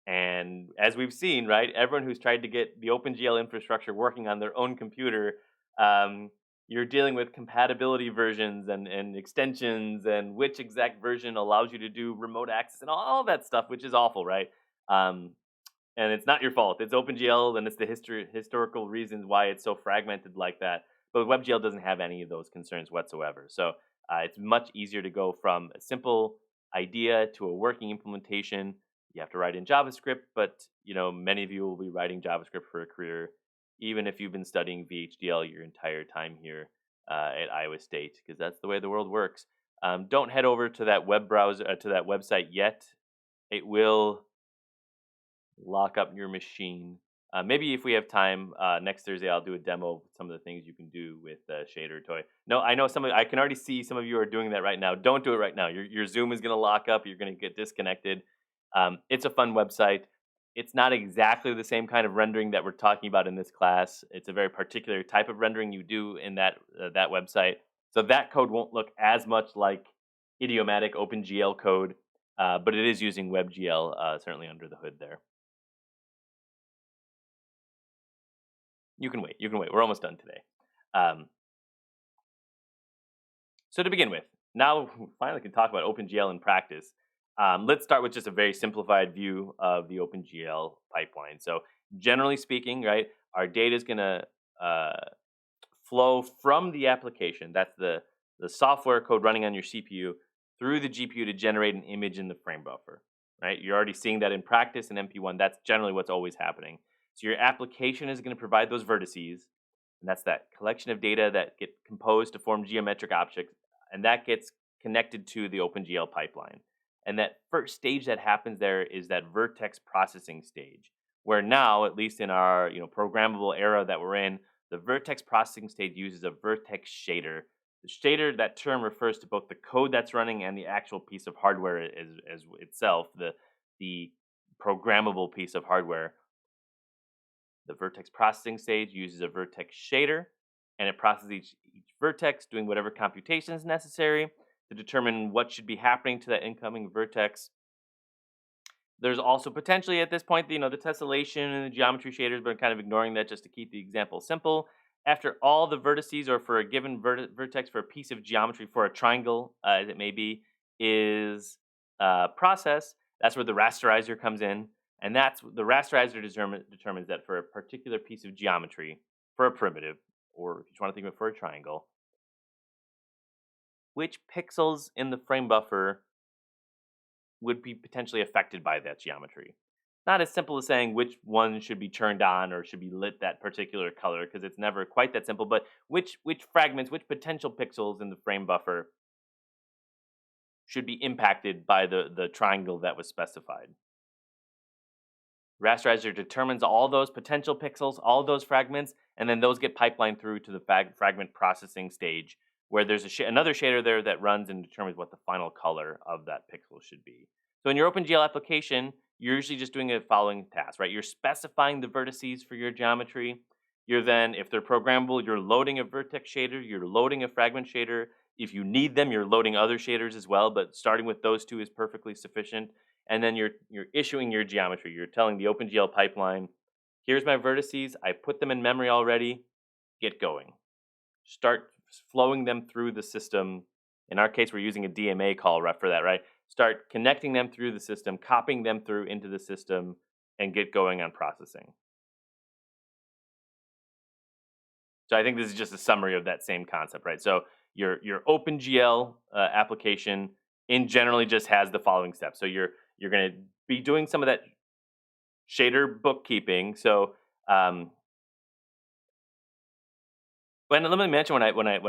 And as we've seen, right, everyone who's tried to get the OpenGL infrastructure working on their own computer, um, you're dealing with compatibility versions and extensions and which exact version allows you to do remote access and all that stuff, which is awful, right? Um, and it's not your fault. It's OpenGL, and it's the historical reasons why it's so fragmented like that. But WebGL doesn't have any of those concerns whatsoever. So it's much easier to go from a simple idea to a working implementation. You have to write in JavaScript, but many of you will be writing JavaScript for a career, even if you've been studying VHDL your entire time here at Iowa State, because that's the way the world works. Don't head over to that web browser to that website yet. It will lock up your machine. Maybe if we have time next Thursday, I'll do a demo of some of the things you can do with Shader Toy. No, I know I can already see some of you are doing that right now. Don't do it right now. Your Zoom is going to lock up. You're going to get disconnected. It's a fun website. It's not exactly the same kind of rendering that we're talking about in this class. It's a very particular type of rendering you do in that website. So that code won't look as much like idiomatic OpenGL code, but it is using WebGL certainly under the hood there. You can wait. You can wait. We're almost done today. Um, so to begin with, now we finally can talk about OpenGL in practice. Let's start with just a very simplified view of the OpenGL pipeline. So generally speaking, right, our data is going to flow from the application. That's the software code running on your CPU through the GPU to generate an image in the frame buffer. Right, you're already seeing that in practice in MP1. That's generally what's always happening. So your application is going to provide those vertices, and that's that collection of data that get composed to form geometric objects, and that gets connected to the OpenGL pipeline. And that first stage that happens there is that vertex processing stage, where now, at least in our programmable era that we're in, the vertex processing stage uses a vertex shader. The shader, that term refers to both the code that's running and the actual piece of hardware as itself, the programmable piece of hardware. The vertex processing stage uses a vertex shader, and it processes each vertex, doing whatever computation is necessary to determine what should be happening to that incoming vertex. There's also potentially at this point, the tessellation and the geometry shaders, but I'm kind of ignoring that just to keep the example simple. After all the vertices, or for a given vertex for a piece of geometry for a triangle, as it may be, is processed, that's where the rasterizer comes in. And that's the rasterizer determines that for a particular piece of geometry, for a primitive, or if you want to think of it for a triangle, which pixels in the frame buffer would be potentially affected by that geometry. Not as simple as saying which one should be turned on or should be lit that particular color, because it's never quite that simple, but which fragments, which potential pixels in the frame buffer should be impacted by the triangle that was specified. Rasterizer determines all those potential pixels, all those fragments, and then those get pipelined through to the fragment processing stage, where there's another shader there that runs and determines what the final color of that pixel should be. So in your OpenGL application, you're usually just doing a following task, right? You're specifying the vertices for your geometry. You're then, if they're programmable, you're loading a vertex shader, you're loading a fragment shader. If you need them, you're loading other shaders as well, but starting with those two is perfectly sufficient. And then you're issuing your geometry. You're telling the OpenGL pipeline, here's my vertices. I put them in memory already. Get going. Start flowing them through the system. In our case, we're using a DMA call for that, right? Start connecting them through the system, copying them through into the system, and get going on processing. So I think this is just a summary of that same concept, right? So your OpenGL application in generally just has the following steps. So you're going to be doing some of that shader bookkeeping. So but let me mention when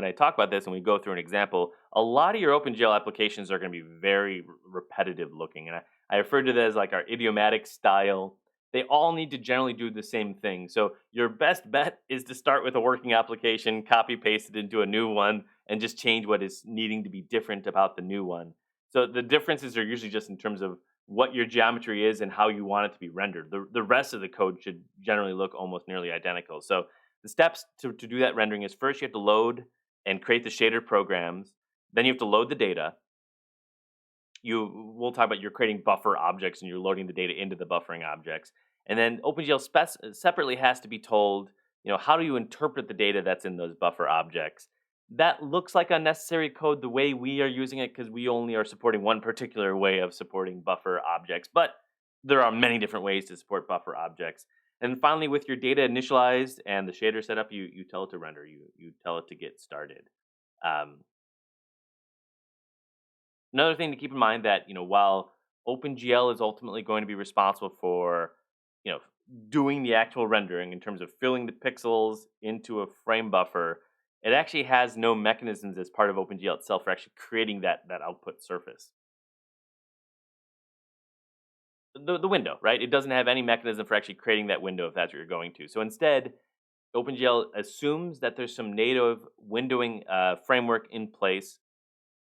I talk about this and we go through an example, a lot of your OpenGL applications are going to be very repetitive looking, and I refer to that as like our idiomatic style. They all need to generally do the same thing. So your best bet is to start with a working application, copy paste it into a new one, and just change what is needing to be different about the new one. So the differences are usually just in terms of what your geometry is and how you want it to be rendered. The rest of the code should generally look almost nearly identical. So the steps to do that rendering is, first you have to load and create the shader programs. Then you have to load the data. We'll talk about you're creating buffer objects and you're loading the data into the buffering objects. And then OpenGL separately has to be told, how do you interpret the data that's in those buffer objects? That looks like unnecessary code the way we are using it, because we only are supporting one particular way of supporting buffer objects. But There are many different ways to support buffer objects. And finally, with your data initialized and the shader set up, you tell it to render. You tell it to get started. Um, Another thing to keep in mind that while OpenGL is ultimately going to be responsible for you know doing the actual rendering in terms of filling the pixels into a frame buffer, it actually has no mechanisms as part of OpenGL itself for actually creating that output surface. The window, right? It doesn't have any mechanism for actually creating that window if that's what you're going to. So instead, OpenGL assumes that there's some native windowing framework in place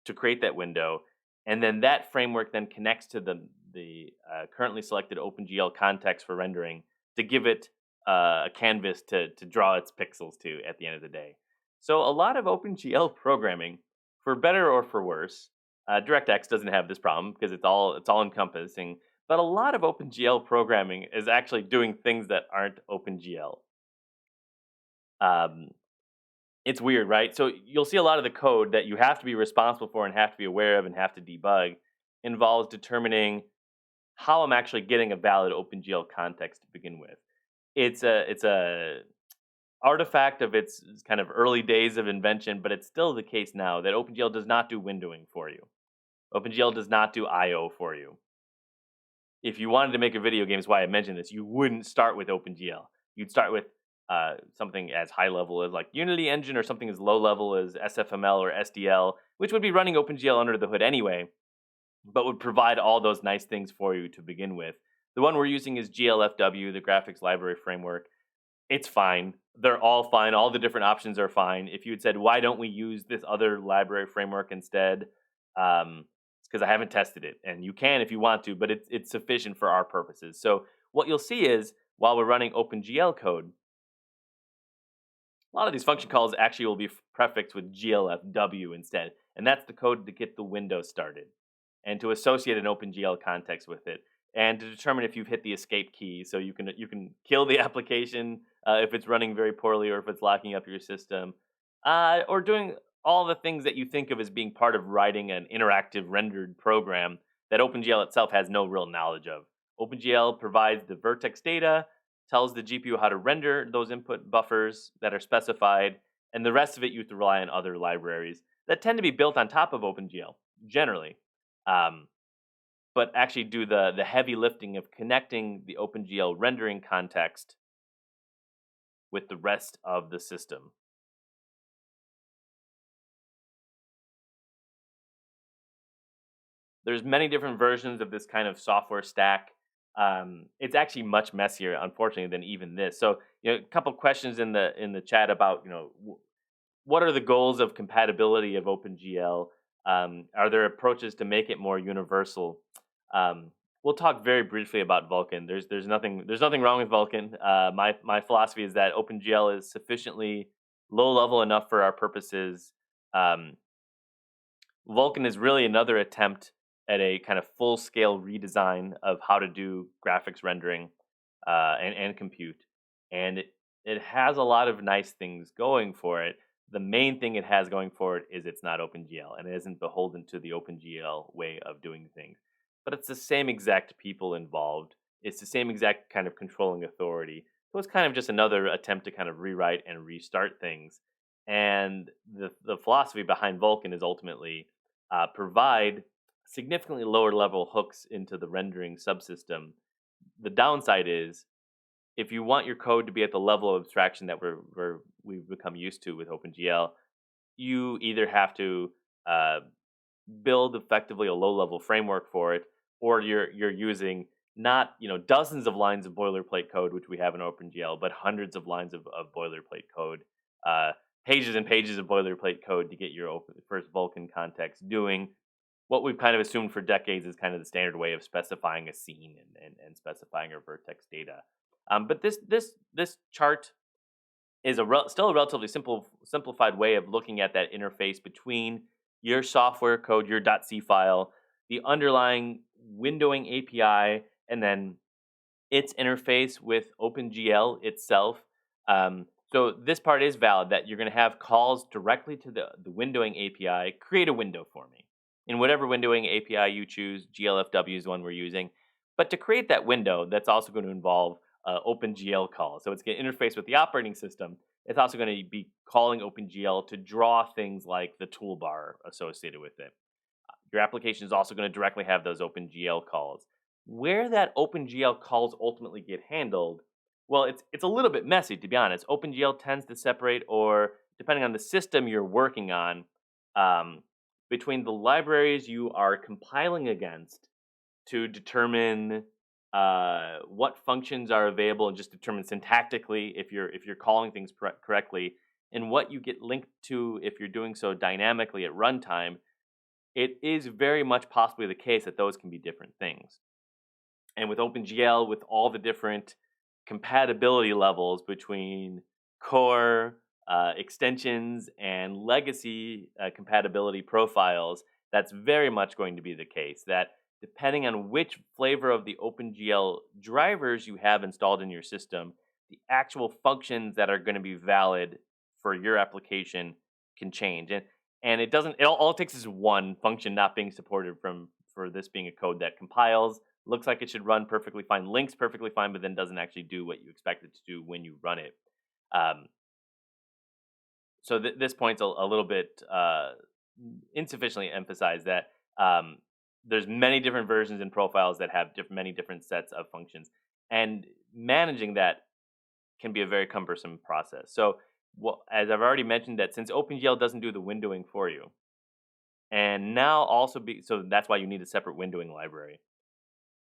to create that window, and then that framework then connects to the currently selected OpenGL context for rendering to give it a canvas to draw its pixels to at the end of the day. So a lot of OpenGL programming, for better or for worse, DirectX doesn't have this problem because it's all encompassing. But a lot of OpenGL programming is actually doing things that aren't OpenGL. Um, it's weird, right? So you'll see a lot of the code that you have to be responsible for and have to be aware of and have to debug involves determining how I'm actually getting a valid OpenGL context to begin with. It's a artifact of its kind of early days of invention, but it's still the case now that OpenGL does not do windowing for you. OpenGL does not do I/O for you. If you wanted to make a video game, is why I mentioned this, you wouldn't start with OpenGL. You'd start with something as high level as like Unity Engine or something as low level as SFML or SDL, which would be running OpenGL under the hood anyway, but would provide all those nice things for you to begin with. The one we're using is GLFW, the Graphics Library Framework. It's fine. They're all fine. All the different options are fine. If you had said, why don't we use this other library framework instead? It's because I haven't tested it. And you can if you want to, but it's sufficient for our purposes. So what you'll see is while we're running OpenGL code, a lot of these function calls actually will be prefixed with GLFW instead. And that's the code to get the window started and to associate an OpenGL context with it and to determine if you've hit the escape key so you can kill the application if it's running very poorly or if it's locking up your system or doing all the things that you think of as being part of writing an interactive rendered program that OpenGL itself has no real knowledge of. OpenGL provides the vertex data, tells the GPU how to render those input buffers that are specified, and the rest of it you have to rely on other libraries that tend to be built on top of OpenGL generally, um, but actually do the heavy lifting of connecting the OpenGL rendering context with the rest of the system. There's many different versions of this kind of software stack. It's actually much messier, unfortunately, than even this. So, a couple questions in the chat about what are the goals of compatibility of OpenGL? Are there approaches to make it more universal? Um, we'll talk very briefly about Vulkan. There's nothing wrong with Vulkan. My philosophy is that OpenGL is sufficiently low level enough for our purposes. Um, Vulkan is really another attempt at a kind of full scale redesign of how to do graphics rendering and compute. And it has a lot of nice things going for it. The main thing it has going for it is it's not OpenGL and it isn't beholden to the OpenGL way of doing things. But it's the same exact people involved. It's the same exact kind of controlling authority. So it's kind of just another attempt to kind of rewrite and restart things. And the philosophy behind Vulkan is ultimately provide significantly lower level hooks into the rendering subsystem. The downside is if you want your code to be at the level of abstraction that we've become used to with OpenGL, you either have to uh, build effectively a low level framework for it, or you're using not dozens of lines of boilerplate code, which we have in OpenGL, but hundreds of lines of boilerplate code, uh, pages and pages of boilerplate code to get your first Vulkan context doing what we've kind of assumed for decades is kind of the standard way of specifying a scene and specifying our vertex data. But this chart is still a relatively simplified way of looking at that interface between your software code, your .c file, the underlying windowing API, and then its interface with OpenGL itself. So this part is valid that you're going to have calls directly to the windowing API. Create a window for me in whatever windowing API you choose. GLFW is the one we're using. But to create that window, that's also going to involve OpenGL calls. So it's going to interface with the operating system. It's also going to be calling OpenGL to draw things like the toolbar associated with it. Your application is also going to directly have those OpenGL calls. Where that OpenGL calls ultimately get handled, well, it's a little bit messy to be honest. OpenGL tends to separate, or depending on the system you're working on, um, between the libraries you are compiling against to determine what functions are available and just determine syntactically if you're calling things correctly, and what you get linked to if you're doing so dynamically at runtime. It is very much possibly the case that those can be different things. And with OpenGL, with all the different compatibility levels between core extensions and legacy compatibility profiles, that's very much going to be the case. That depending on which flavor of the OpenGL drivers you have installed in your system, the actual functions that are going to be valid for your application can change. And it doesn't. All it takes is one function not being supported from for this being a code that compiles, looks like it should run perfectly fine, links perfectly fine, but then doesn't actually do what you expect it to do when you run it. Um, this point's a little bit insufficiently emphasized that there's many different versions and profiles that have many different sets of functions, and managing that can be a very cumbersome process. So, as I've already mentioned, that since OpenGL doesn't do the windowing for you, and now also so that's why you need a separate windowing library.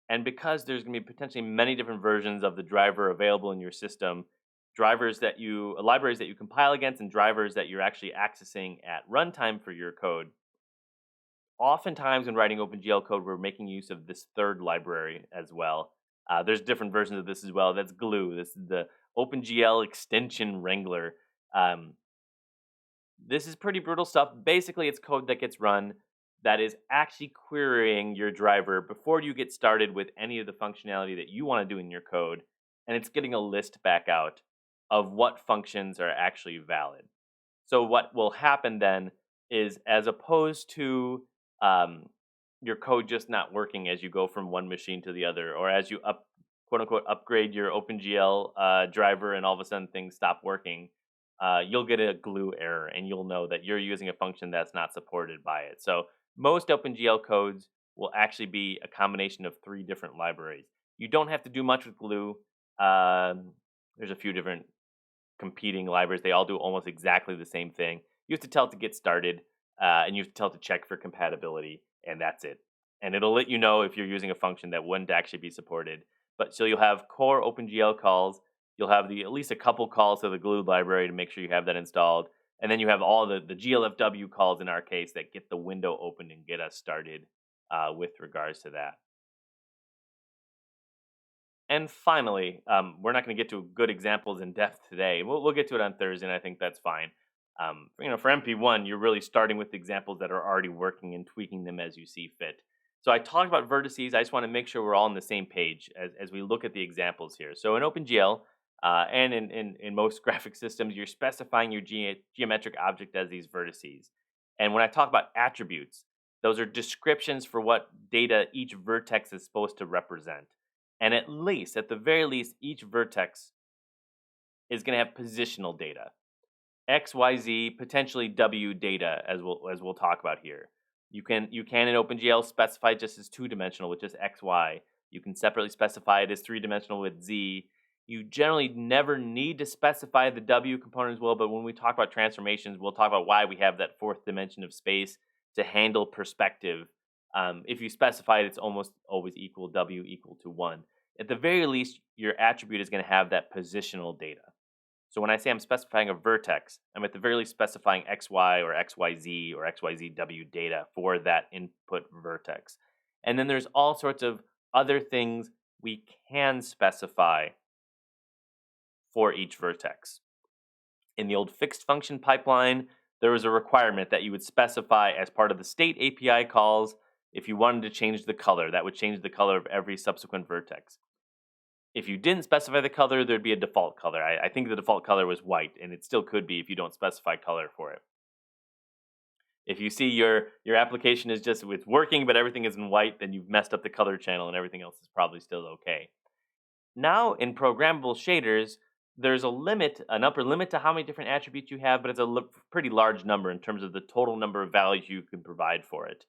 And because there's going to be potentially many different versions of the driver available in your system, libraries that you compile against and drivers that you're actually accessing at runtime for your code, oftentimes when writing OpenGL code, we're making use of this third library as well. There's different versions of this as well. That's Glue. This is the OpenGL extension wrangler. Um, this is pretty brutal stuff. Basically, it's code that gets run that is actually querying your driver before you get started with any of the functionality that you want to do in your code. And it's getting a list back out of what functions are actually valid. So, what will happen then is, as opposed to um, your code just not working as you go from one machine to the other, or as you quote unquote upgrade your OpenGL driver and all of a sudden things stop working, you'll get a glue error and you'll know that you're using a function that's not supported by it. So most OpenGL codes will actually be a combination of 3 different libraries. You don't have to do much with glue. There's a few different competing libraries. They all do almost exactly the same thing. You have to tell it to get started, and you have to tell it to check for compatibility, and that's it. And it'll let you know if you're using a function that wouldn't actually be supported. But so you'll have core OpenGL calls. You'll have at least a couple calls to the Glue library to make sure you have that installed. And then you have all the GLFW calls in our case that get the window open and get us started with regards to that. And finally, we're not going to get to good examples in depth today. We'll get to it on Thursday, and I think that's fine. For MP1, you're really starting with examples that are already working and tweaking them as you see fit. So I talked about vertices. I just want to make sure we're all on the same page as we look at the examples here. So in OpenGL and in most graphic systems, you're specifying your geometric object as these vertices. And when I talk about attributes, those are descriptions for what data each vertex is supposed to represent. And at the very least, each vertex is going to have positional data. X, Y, Z, potentially W data, as we'll talk about here. You can in OpenGL specify just as 2-dimensional with just X, Y. You can separately specify it as 3-dimensional with Z. You generally never need to specify the W component as well, but when we talk about transformations, we'll talk about why we have that 4th dimension of space to handle perspective. If you specify it, it's almost always W equal to 1. At the very least, your attribute is going to have that positional data. So when I say I'm specifying a vertex, I'm at the very least specifying XY or XYZ or XYZW data for that input vertex. And then there's all sorts of other things we can specify for each vertex. In the old fixed function pipeline, there was a requirement that you would specify as part of the state API calls if you wanted to change the color. That would change the color of every subsequent vertex. If you didn't specify the color, there'd be a default color. I think the default color was white, and it still could be if you don't specify color for it. If you see your application is just it's working, but everything is in white, then you've messed up the color channel, and everything else is probably still okay. Now in programmable shaders, there's a limit, an upper limit to how many different attributes you have, but it's a pretty large number in terms of the total number of values you can provide for it.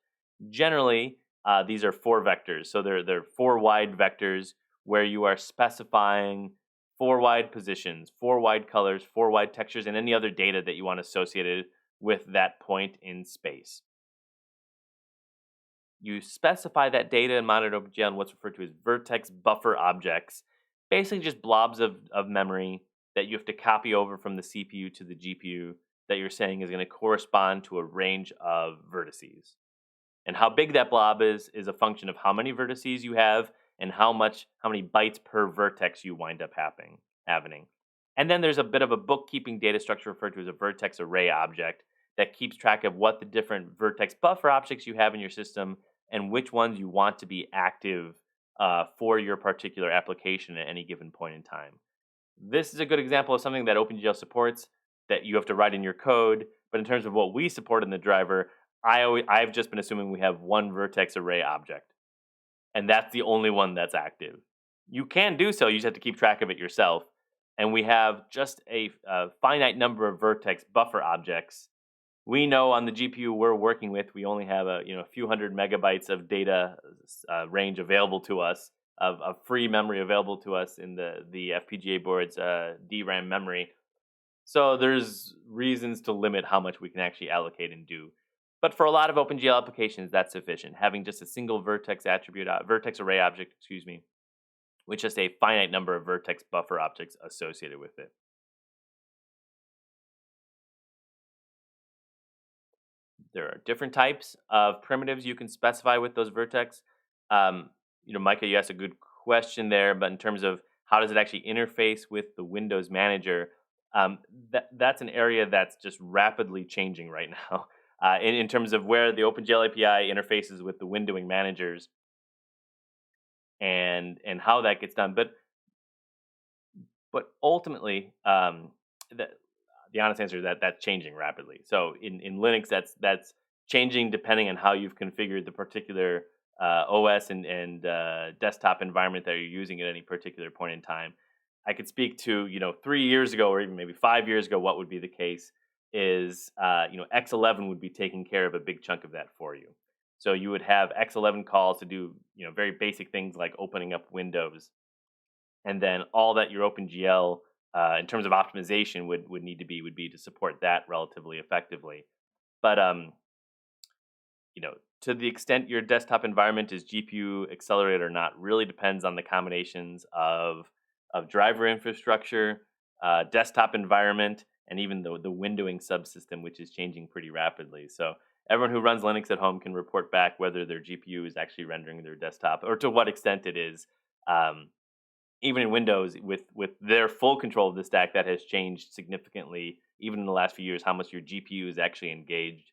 Generally, these are four vectors, so they're four wide vectors where you are specifying four wide positions, four wide colors, four wide textures, and any other data that you want associated with that point in space. You specify that data in modeled OpenGL in what's referred to as vertex buffer objects, basically just blobs of memory that you have to copy over from the CPU to the GPU that you're saying is going to correspond to a range of vertices. And how big that blob is a function of how many vertices you have and how many bytes per vertex you wind up having. And then there's a bit of a bookkeeping data structure referred to as a vertex array object that keeps track of what the different vertex buffer objects you have in your system and which ones you want to be active for your particular application at any given point in time. This is a good example of something that OpenGL supports that you have to write in your code. But in terms of what we support in the driver, I've just been assuming we have one vertex array object, and that's the only one that's active. You can do so; you just have to keep track of it yourself. And we have just a finite number of vertex buffer objects. We know on the GPU we're working with, we only have a few hundred megabytes of data range available to us of free memory available to us in the FPGA board's DRAM memory. So there's reasons to limit how much we can actually allocate and do. But for a lot of OpenGL applications, that's sufficient. Having just a single vertex array object, with just a finite number of vertex buffer objects associated with it. There are different types of primitives you can specify with those vertex. Micah, you asked a good question there, but in terms of how does it actually interface with the Windows Manager, that's an area that's just rapidly changing right now. In terms of where the OpenGL API interfaces with the windowing managers and how that gets done, but ultimately, the honest answer is that that's changing rapidly. So in Linux, that's changing depending on how you've configured the particular OS and desktop environment that you're using at any particular point in time. I could speak to 3 years ago or even maybe 5 years ago. What would be the case is X11 would be taking care of a big chunk of that for you. So you would have X11 calls to do very basic things like opening up windows, and then all that your OpenGL in terms of optimization would need to be to support that relatively effectively. But to the extent your desktop environment is GPU accelerated or not really depends on the combinations of driver infrastructure, desktop environment, and even the windowing subsystem, which is changing pretty rapidly. So everyone who runs Linux at home can report back whether their GPU is actually rendering their desktop or to what extent it is. Even in Windows, with their full control of the stack, that has changed significantly, even in the last few years, how much your GPU is actually engaged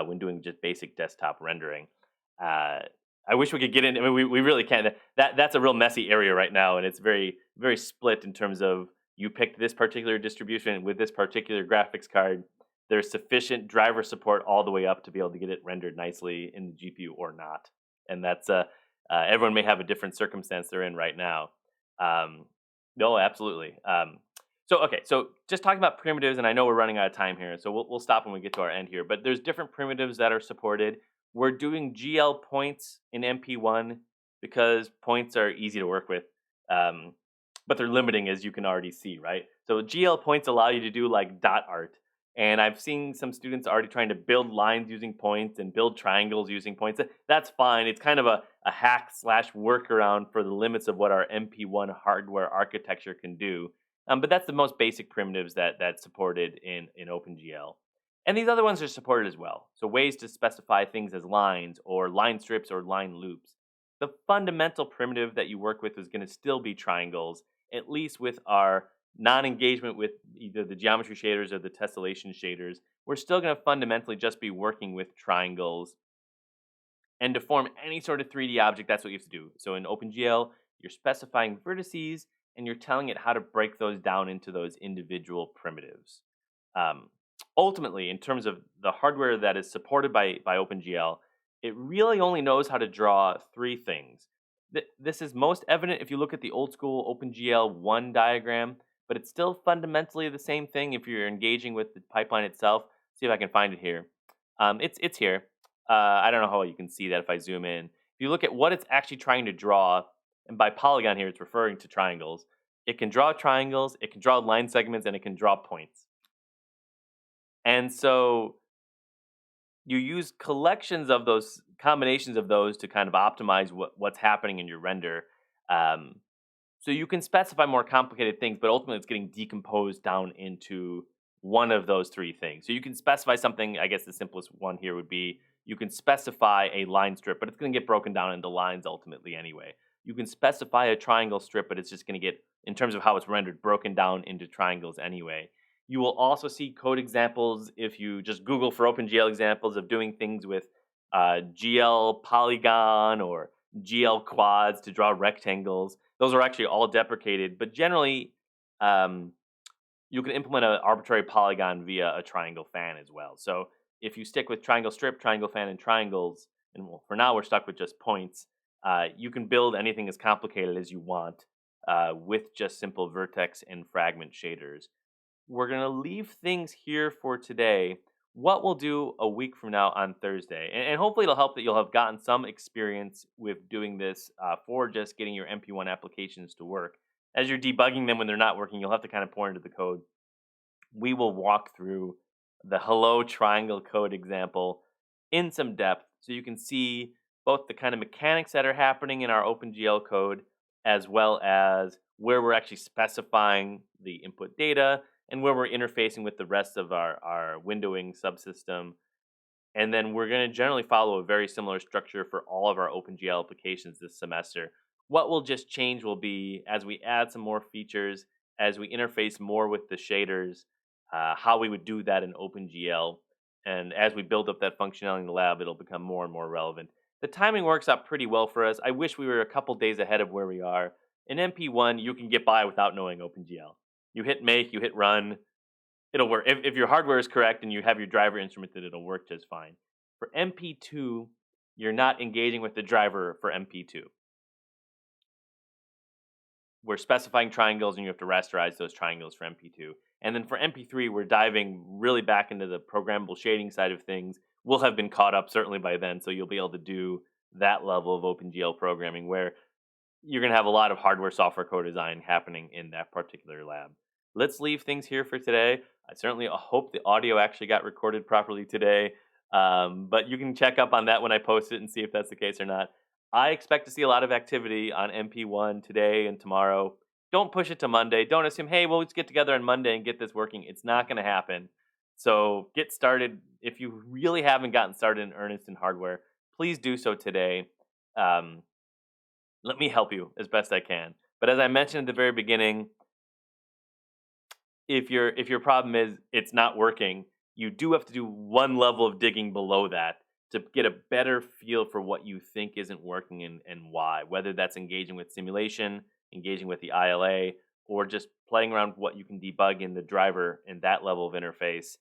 when doing just basic desktop rendering. I wish we could get into. I mean, we really can't. That's a real messy area right now, and it's very very split in terms of you picked this particular distribution with this particular graphics card. There's sufficient driver support all the way up to be able to get it rendered nicely in the GPU or not, and that's everyone may have a different circumstance they're in right now. No, absolutely. So just talking about primitives, and I know we're running out of time here, so we'll stop when we get to our end here. But there's different primitives that are supported. We're doing GL points in MP1 because points are easy to work with, but they're limiting, as you can already see, right? So GL points allow you to do like dot art, and I've seen some students already trying to build lines using points and build triangles using points. That's fine. It's kind of a hack slash workaround for the limits of what our MP1 hardware architecture can do. But that's the most basic primitives that's supported in OpenGL. And these other ones are supported as well. So ways to specify things as lines or line strips or line loops. The fundamental primitive that you work with is going to still be triangles, at least with our non-engagement with either the geometry shaders or the tessellation shaders. We're still going to fundamentally just be working with triangles. And to form any sort of 3D object, that's what you have to do. So in OpenGL, you're specifying vertices and you're telling it how to break those down into those individual primitives. Ultimately, in terms of the hardware that is supported by OpenGL, it really only knows how to draw three things. This is most evident if you look at the old school OpenGL 1 diagram, but it's still fundamentally the same thing if you're engaging with the pipeline itself. See if I can find it here. It's here. I don't know how you can see that if I zoom in. If you look at what it's actually trying to draw, and by polygon here, it's referring to triangles. It can draw triangles, it can draw line segments, and it can draw points. And so you use collections of those combinations of those to kind of optimize what's happening in your render. Um, so you can specify more complicated things, but ultimately it's getting decomposed down into one of those three things. So you can specify something, I guess the simplest one here would be you can specify a line strip, but it's going to get broken down into lines ultimately anyway. You can specify a triangle strip, but it's just going to get, in terms of how it's rendered, broken down into triangles anyway. You will also see code examples if you just Google for OpenGL examples of doing things with GL polygon or GL quads to draw rectangles. Those are actually all deprecated, but generally, um, you can implement an arbitrary polygon via a triangle fan as well. So if you stick with triangle strip, triangle fan, and triangles, and well, for now we're stuck with just points, you can build anything as complicated as you want with just simple vertex and fragment shaders. We're going to leave things here for today. What we'll do a week from now on Thursday, and hopefully it'll help that you'll have gotten some experience with doing this for just getting your MP1 applications to work. As you're debugging them when they're not working, you'll have to kind of pour into the code. We will walk through the hello triangle code example in some depth so you can see both the kind of mechanics that are happening in our OpenGL code as well as where we're actually specifying the input data and where we're interfacing with the rest of our windowing subsystem. And then we're going to generally follow a very similar structure for all of our OpenGL applications this semester. What will just change will be as we add some more features, as we interface more with the shaders, how we would do that in OpenGL. And as we build up that functionality in the lab, it'll become more and more relevant. The timing works out pretty well for us. I wish we were a couple days ahead of where we are. In MP1, you can get by without knowing OpenGL. You hit make, you hit run, it'll work. If your hardware is correct and you have your driver instrumented, it'll work just fine. For MP2, you're not engaging with the driver for MP2. We're specifying triangles and you have to rasterize those triangles for MP2. And then for MP3, we're diving really back into the programmable shading side of things. We'll have been caught up certainly by then, so you'll be able to do that level of OpenGL programming where you're going to have a lot of hardware software co-design happening in that particular lab. Let's leave things here for today. I certainly hope the audio actually got recorded properly today, but you can check up on that when I post it and see if that's the case or not. I expect to see a lot of activity on MP1 today and tomorrow. Don't push it to Monday. Don't assume, hey, well, let's get together on Monday and get this working. It's not going to happen. So get started. If you really haven't gotten started in earnest in hardware, please do so today. Um, Let me help you as best I can. But as I mentioned at the very beginning, if your problem is it's not working, you do have to do one level of digging below that to get a better feel for what you think isn't working and why. Whether that's engaging with simulation, engaging with the ILA, or just playing around with what you can debug in the driver in that level of interface.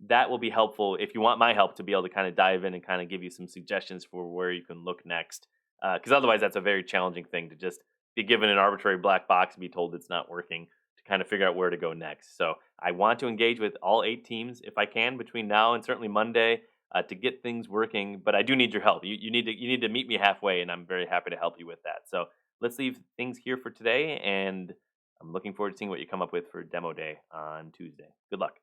That will be helpful if you want my help to be able to kind of dive in and kind of give you some suggestions for where you can look next. Because otherwise, that's a very challenging thing to just be given an arbitrary black box and be told it's not working to kind of figure out where to go next. So I want to engage with all 8 teams if I can between now and certainly Monday to get things working. But I do need your help. You need to meet me halfway, and I'm very happy to help you with that. So let's leave things here for today, and I'm looking forward to seeing what you come up with for demo day on Tuesday. Good luck.